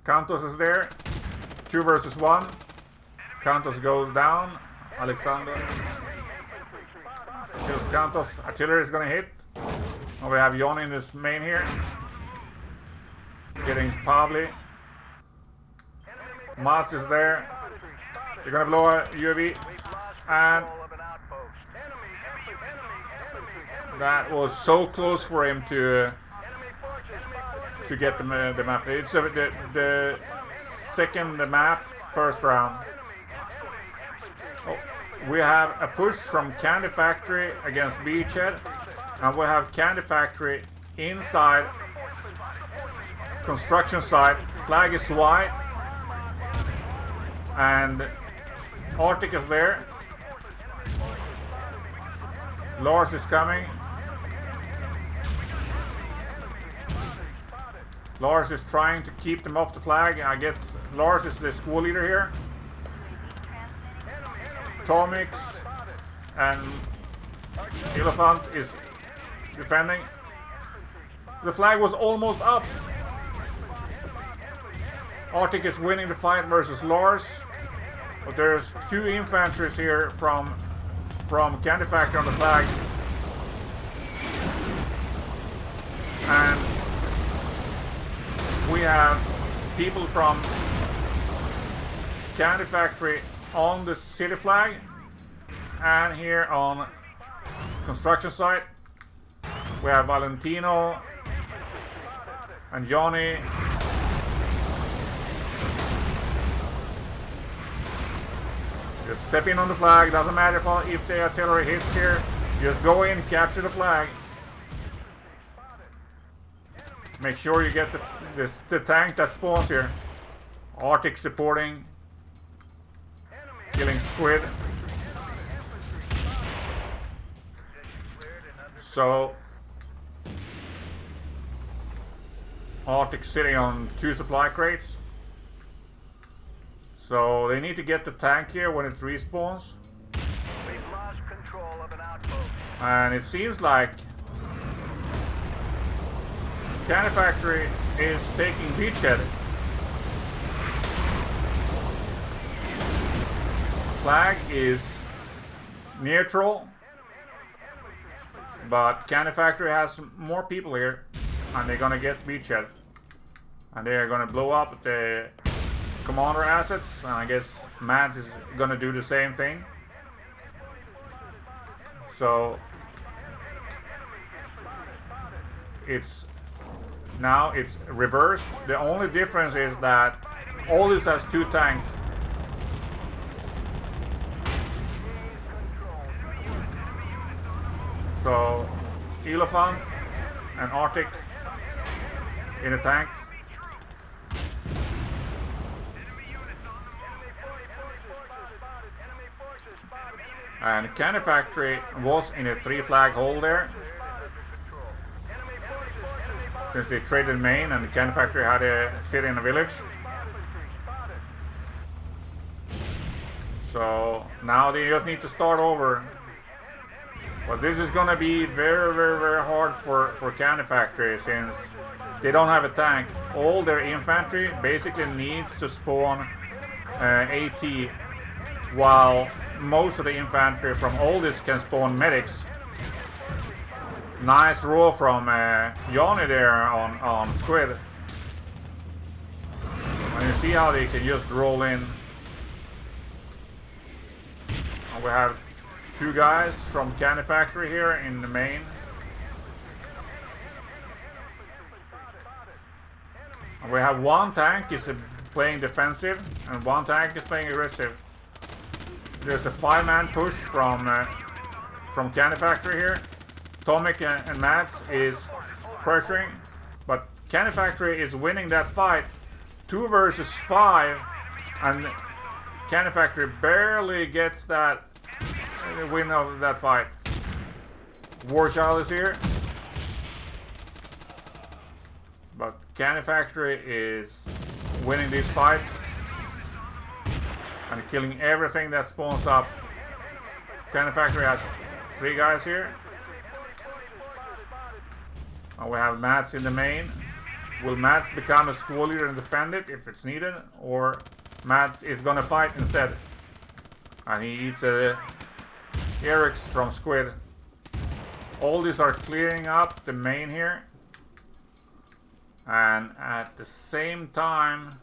Cantos is there. 2 versus 1. Cantos goes down. Alexander kills Cantos. Artillery is going to hit. And we have Johnny in this main here, getting Pavli. Mats is there. They're gonna blow a UAV, and that was so close for him to get the map. It's the second map, first round. Oh, we have a push from CandyFactory against Beachhead, and we have CandyFactory inside construction site. Flag is white, and Arctic is there. Lars is coming. Lars is trying to keep them off the flag. I guess Lars is the school leader here. Tomix and Elephant is defending. The flag was almost up. Arctic is winning the fight versus Lars. But there's 2 infantries here from CandyFactory on the flag. And we have people from CandyFactory on the city flag and here on construction site. We have Valentino and Johnny. Just step in on the flag. Doesn't matter if the artillery hits here. Just go in, capture the flag. Make sure you get the tank that spawns here. Arctic supporting, killing squid. So Arctic sitting on 2 supply crates. So they need to get the tank here when it respawns. We've lost control of an outpost. And it seems like CandyFactory is taking beachhead. Flag is neutral, but CandyFactory has more people here, and they're gonna get beachhead, and they are gonna blow up the commander assets, and I guess Matt is gonna do the same thing. So it's reversed. The only difference is that Oldies has 2 tanks. So Elephant and Arctic in the tanks. And CandyFactory was in a 3 flag hole there, since they traded main and the CandyFactory had a city in a village. So now they just need to start over. But this is gonna be very, very, very hard for CandyFactory, since they don't have a tank. All their infantry basically needs to spawn AT, while most of the infantry from Oldies can spawn medics. Nice roll from Johnny there on Squid. And you see how they can just roll in. And we have 2 guys from CandyFactory here in the main. And we have 1 tank is playing defensive and 1 tank is playing aggressive. There's a 5-man push from CandyFactory here. Tomic and Mats is pressuring, but CandyFactory is winning that fight. 2 versus 5, and CandyFactory barely gets that win of that fight. Warchild is here, but CandyFactory is winning these fights and killing everything that spawns up. CandyFactory has 3 guys here. And we have Mats in the main. Will Mats become a squad leader and defend it if it's needed, or Mats is gonna fight instead? And he eats a Eric's from Squid. All these are clearing up the main here, and at the same time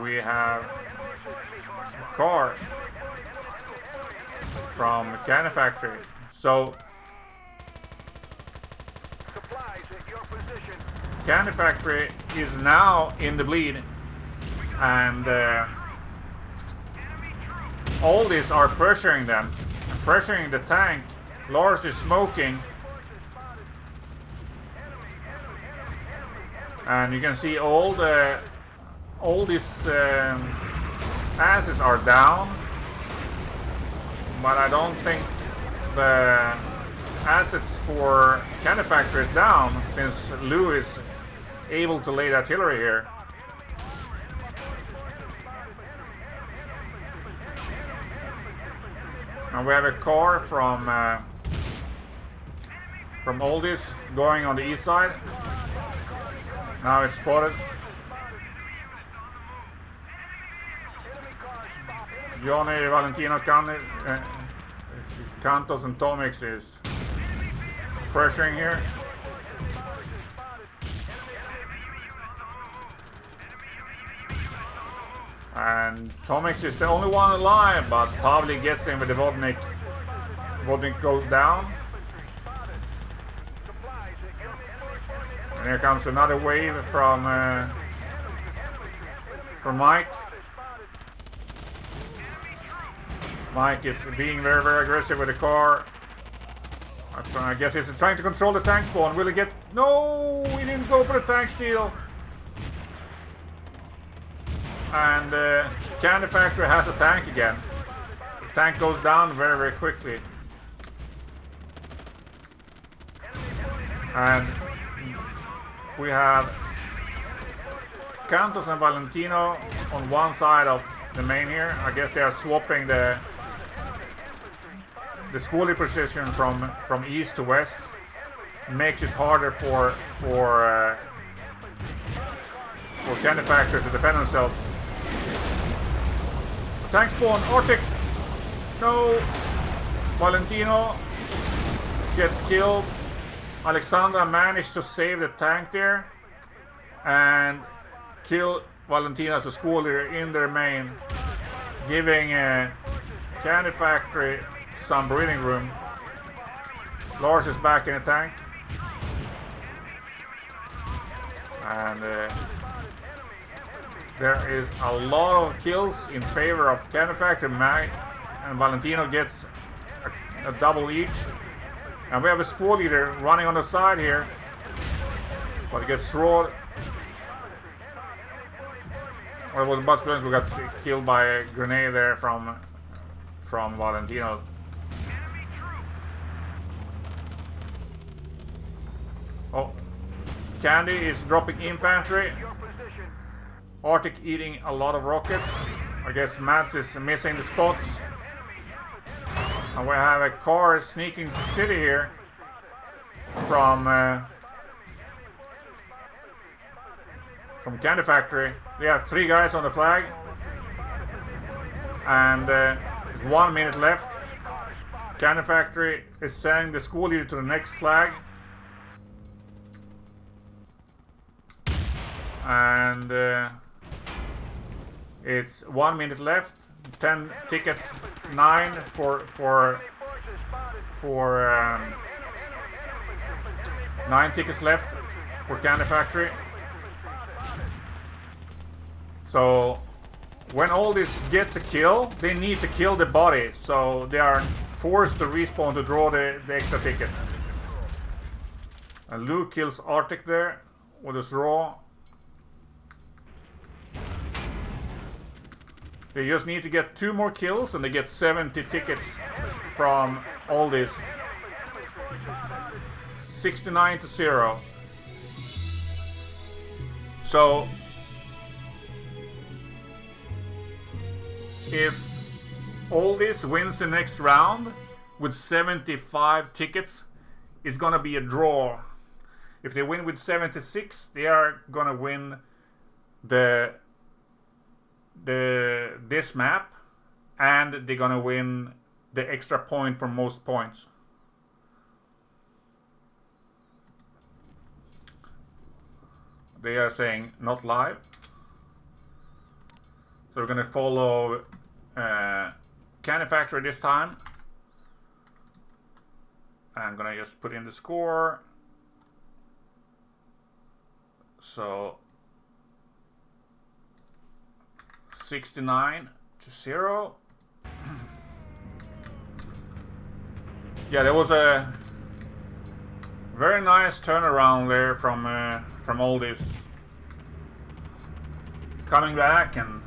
we have a car from CandyFactory. So CandyFactory is now in the bleed, and Oldies are pressuring them, pressuring the tank. Lars is smoking, and you can see all these asses are down, but I don't think the assets for CandyFactory is down, since Lou is able to lay artillery here. And we have a car from Oldies going on the east side. Now it's spotted. Johnny, Valentino, Cantos and Tomix is pressuring here. And Tomix is the only one alive, but Pavli gets in with the Vodnik. Vodnik goes down. And here comes another wave from Mike. Mike is being very, very aggressive with the car. I guess he's trying to control the tank spawn. Will he get... No! He didn't go for the tank steal. And CandyFactory has a tank again. The tank goes down very, very quickly. And we have Cantos and Valentino on one side of the main here. I guess they are swapping the schoolie position from east to west. makes it harder for CandyFactory to defend themselves. Tank spawn, Arctic. No. Valentino gets killed. Alexandra managed to save the tank there and kill Valentino as a school leader in their main, giving CandyFactory some breathing room. Lars is back in the tank. And there is a lot of kills in favor of CandyFactory, and Valentino gets a double each. And we have a squad leader running on the side here, but he gets thrown. Or it was Bud Spence who got killed by a grenade there from Valentino. Oh, Candy is dropping infantry. Arctic eating a lot of rockets. I guess Mads is missing the spots. And we have a car sneaking to city here from CandyFactory. They have 3 guys on the flag, and there's 1 minute left. CandyFactory is sending the school leader to the next flag, and it's 1 minute left. 10 tickets, 9 for 9 tickets left for CandyFactory. So when Oldies gets a kill, they need to kill the body, so they are forced to respawn to draw the extra tickets. And Luke kills Arctic there with his raw. They just need to get 2 more kills and they get 70 tickets from Oldies. 69-0. So if Oldies wins the next round with 75 tickets, it's gonna be a draw. If they win with 76, they are gonna win this map, and they're gonna win the extra point for most points. They are saying not live, so we're gonna follow CandyFactory this time. I'm gonna just put in the score. So 69-0. Yeah, there was a very nice turnaround there from Oldies coming back, and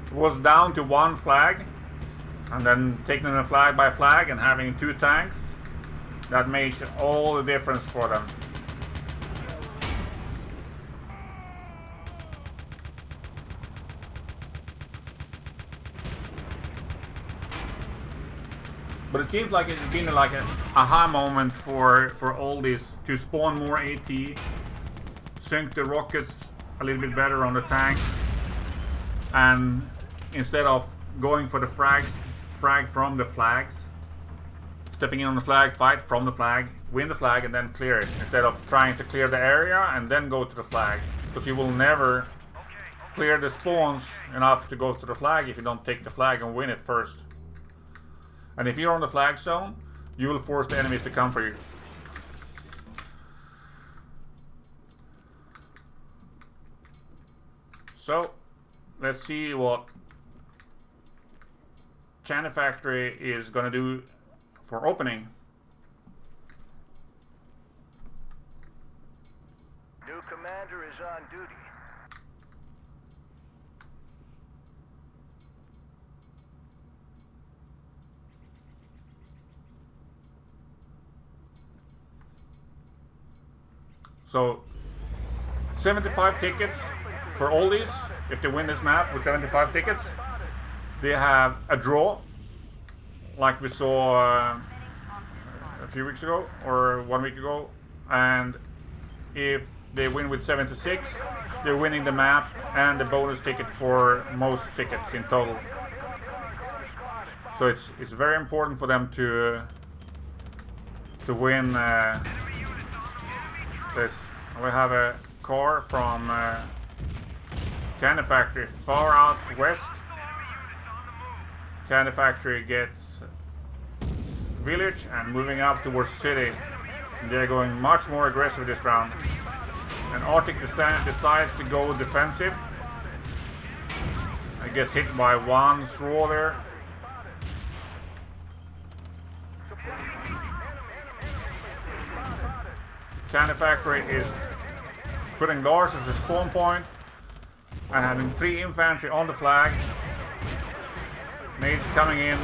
it was down to 1 flag, and then taking them flag by flag and having 2 tanks. That made all the difference for them. But it seems like it's been like an aha moment for Oldies to spawn more AT, sink the rockets a little bit better on the tanks, and instead of going for the frag from the flags, stepping in on the flag, fight from the flag, win the flag, and then clear it, instead of trying to clear the area and then go to the flag, because you will never clear the spawns enough to go to the flag if you don't take the flag and win it first. And if you're on the flag zone, you will force the enemies to come for you. So, let's see what CandyFactory is gonna do for opening. New commander is on duty. So 75 tickets for Oldies. If they win this map with 75 tickets, they have a draw, like we saw a few weeks ago or 1 week ago, and if they win with 7-6, they're winning the map and the bonus ticket for most tickets in total. So it's very important for them to win this. We have a car from CandyFactory far out west. CandyFactory gets village and moving up towards city. They're going much more aggressive this round. And Arctic decides to go defensive. I guess hit by one straw there. CandyFactory is putting Lars as a spawn point and having 3 infantry on the flag. Nades coming in.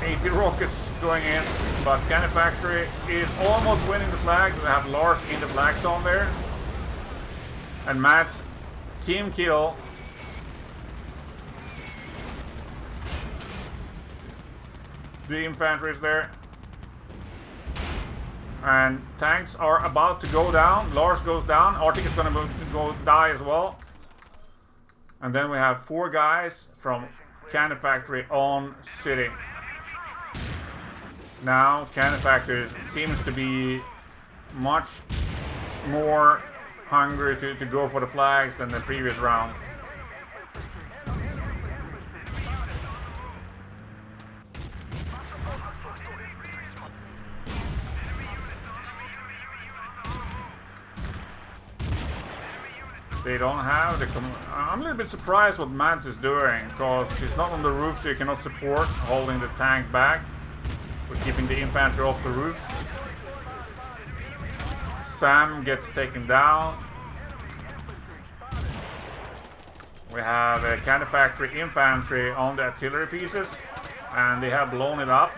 80 rockets going in, but CandyFactory is almost winning the flag. They have Lars in the flag zone there. And Matt's team kill. The infantry is there. And tanks are about to go down. Lars goes down. Arctic is going to go die as well. And then we have 4 guys from CandyFactory on city. Now CandyFactory seems to be much more hungry to go for the flags than the previous round. They don't have the... I'm a little bit surprised what Mads is doing, because he's not on the roof, so he cannot support holding the tank back. We're keeping the infantry off the roofs. Sam gets taken down. We have a CandyFactory infantry on the artillery pieces, and they have blown it up.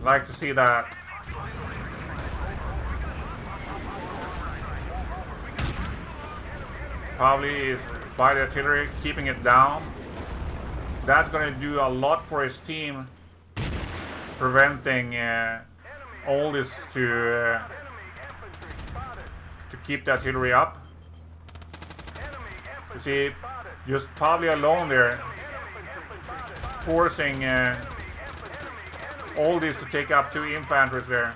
Like to see that. Probably is by the artillery keeping it down. That's going to do a lot for his team, preventing Oldies to keep the artillery up. You see, just probably alone there, forcing Oldies to take up 2 infantry there.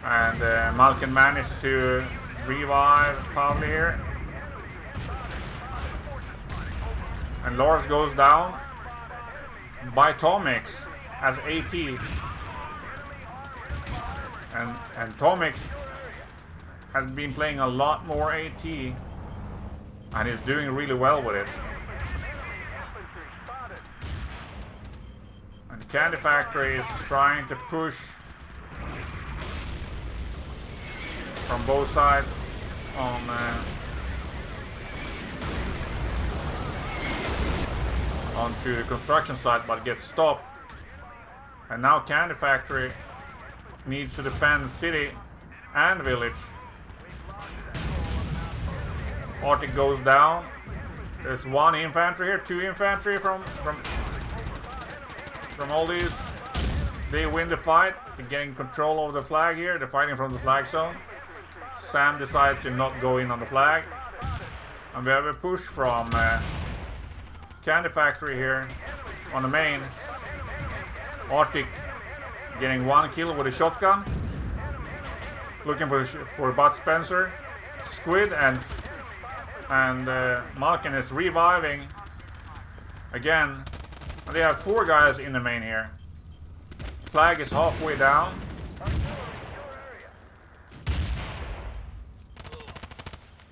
And Malkin managed to revive probably here. And Lars goes down by Tomix as AT. And Tomix has been playing a lot more AT and is doing really well with it. And CandyFactory is trying to push from both sides on onto the construction site, but gets stopped. And now CandyFactory needs to defend city and village. Arctic goes down. There's 1 infantry here, 2 infantry from Oldies. They win the fight. They're getting control of the flag here. They're fighting from the flag zone. Sam decides to not go in on the flag. And we have a push from CandyFactory here on the main. Arctic getting 1 kill with a shotgun. Looking for Bud Spencer. Squid and Malkin is reviving again. And they have 4 guys in the main here. Flag is halfway down.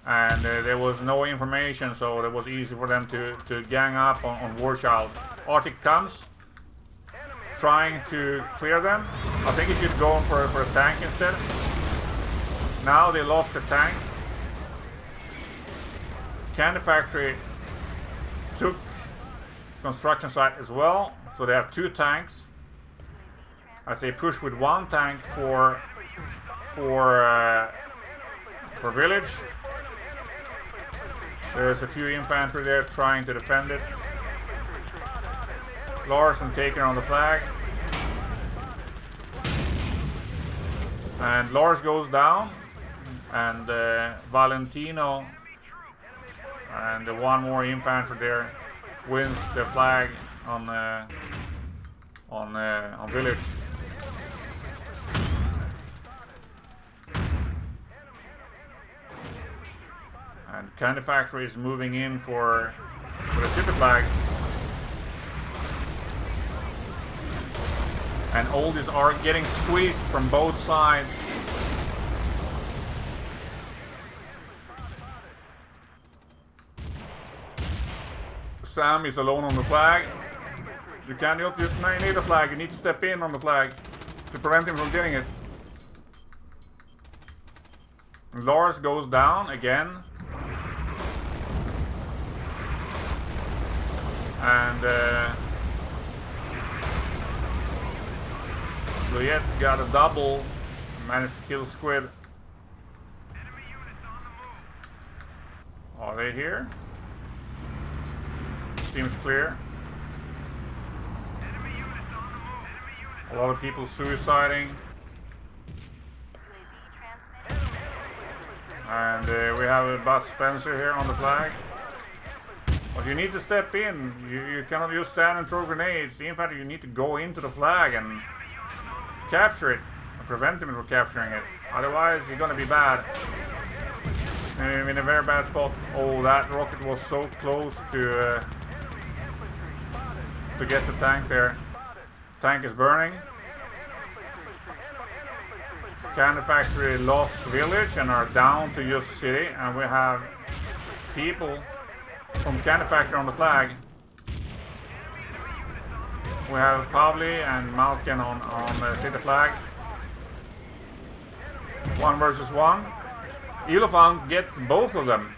And there was no information, so it was easy for them to gang up on Warchild. Arctic comes, trying to clear them. I think he should go for a tank instead. Now they lost the tank. CandyFactory took construction site as well, so they have 2 tanks. As they push with 1 tank for village. There's a few infantry there trying to defend it. Larson taking on the flag. And Lars goes down. And Valentino and the one more infantry there wins the flag on village. And CandyFactory is moving in for the city flag. And Oldies are getting squeezed from both sides. Sam is alone on the flag. You can't just need a flag, you need to step in on the flag to prevent him from getting it. Lars goes down again. And Leage got a double, managed to kill Squid. Are they here? Seems clear. A lot of people suiciding. And we have a Bud Spencer here on the flag. But you need to step in. You cannot just stand and throw grenades. In fact, you need to go into the flag and capture it. And prevent him from capturing it. Otherwise, you're gonna be bad. In a very bad spot. Oh, that rocket was so close to get the tank there. Tank is burning. CandyFactory lost village and are down to just city, and we have people from CandyFactory on the flag. We have Pavli and Malkin on the city flag. 1 versus 1. Elefant gets both of them.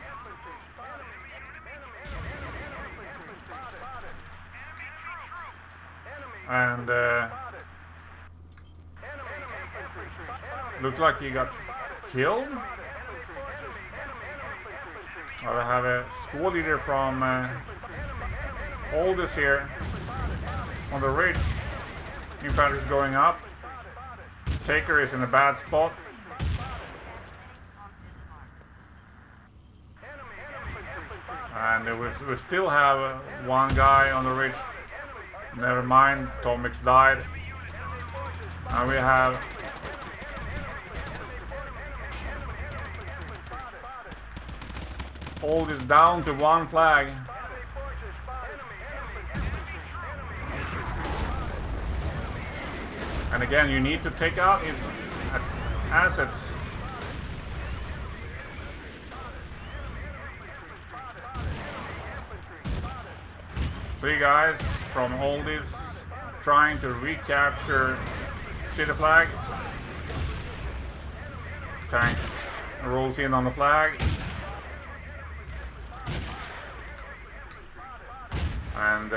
And looks like he got killed. I have a squad leader from Oldies here on the ridge. Infantry is going up. Taker is in a bad spot. And we still have one guy on the ridge. Never mind, Tomix died. And we have Oldies down to 1 flag. And again, you need to take out his assets. Three guys from Oldies trying to recapture city flag. Tank rolls in on the flag. And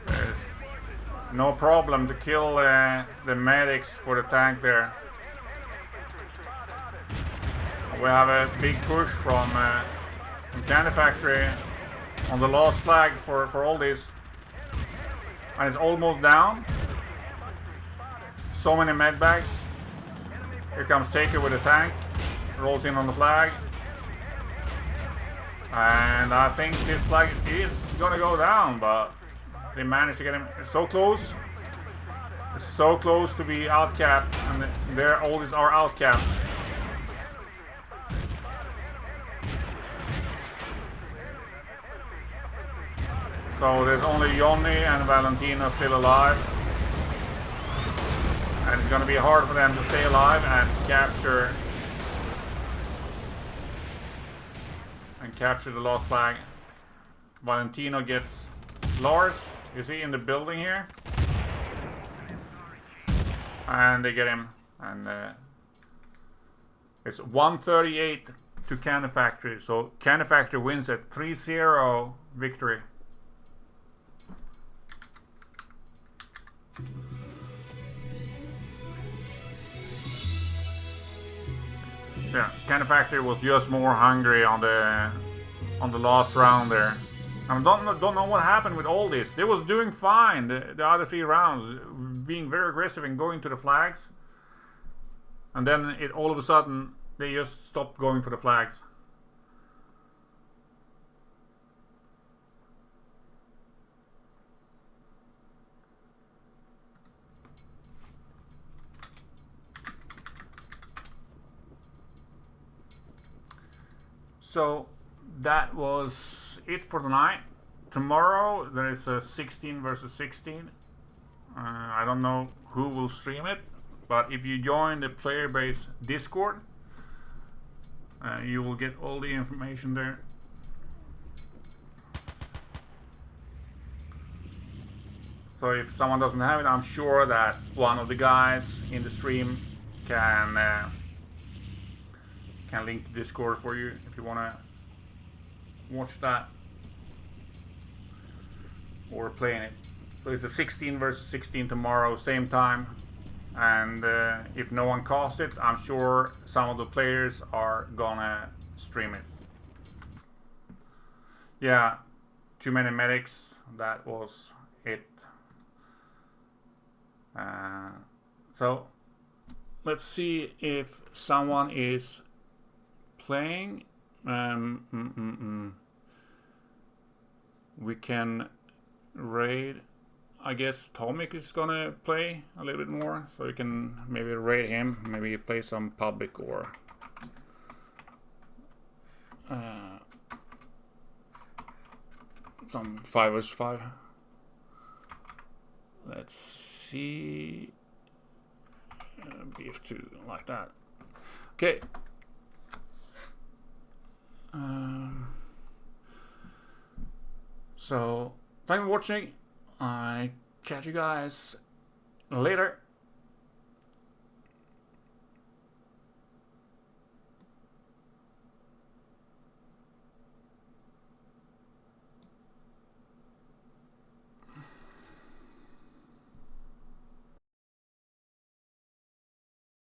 there's no problem to kill the medics for the tank there. We have a big push from CandyFactory on the last flag for Oldies, and it's almost down. So many med bags. Here comes Taker with a tank, rolls in on the flag, and I think this flag is gonna go down, but they managed to get him so close. It's so close to be outcapped, and their Oldies are outcapped. So there's only Johnny and Valentino still alive. And it's going to be hard for them to stay alive and capture the lost flag. Valentino gets Lars. You see in the building here. And they get him. And it's 138 to CandyFactory. So CandyFactory wins a 3-0 victory. Yeah, CandyFactory was just more hungry on the last round there. I don't know what happened with Oldies. They was doing fine the other 3 rounds, being very aggressive and going to the flags. And then all of a sudden they just stopped going for the flags. So that was it for the night. Tomorrow there is a 16 versus 16. I don't know who will stream it, but if you join the Playerbase Discord, you will get all the information there. So if someone doesn't have it, I'm sure that one of the guys in the stream can link the Discord for you if you want to watch that or playing it. So it's a 16 versus 16 tomorrow, same time. And if no one casts it, I'm sure some of the players are gonna stream it. Yeah, too many medics. That was it. So let's see if someone is playing. We can raid. I guess Tomic is gonna play a little bit more, so you can maybe raid him. Maybe play some public or some 5 vs 5. Let's see. BF2 like that. Okay. So thank you for watching. I catch you guys later.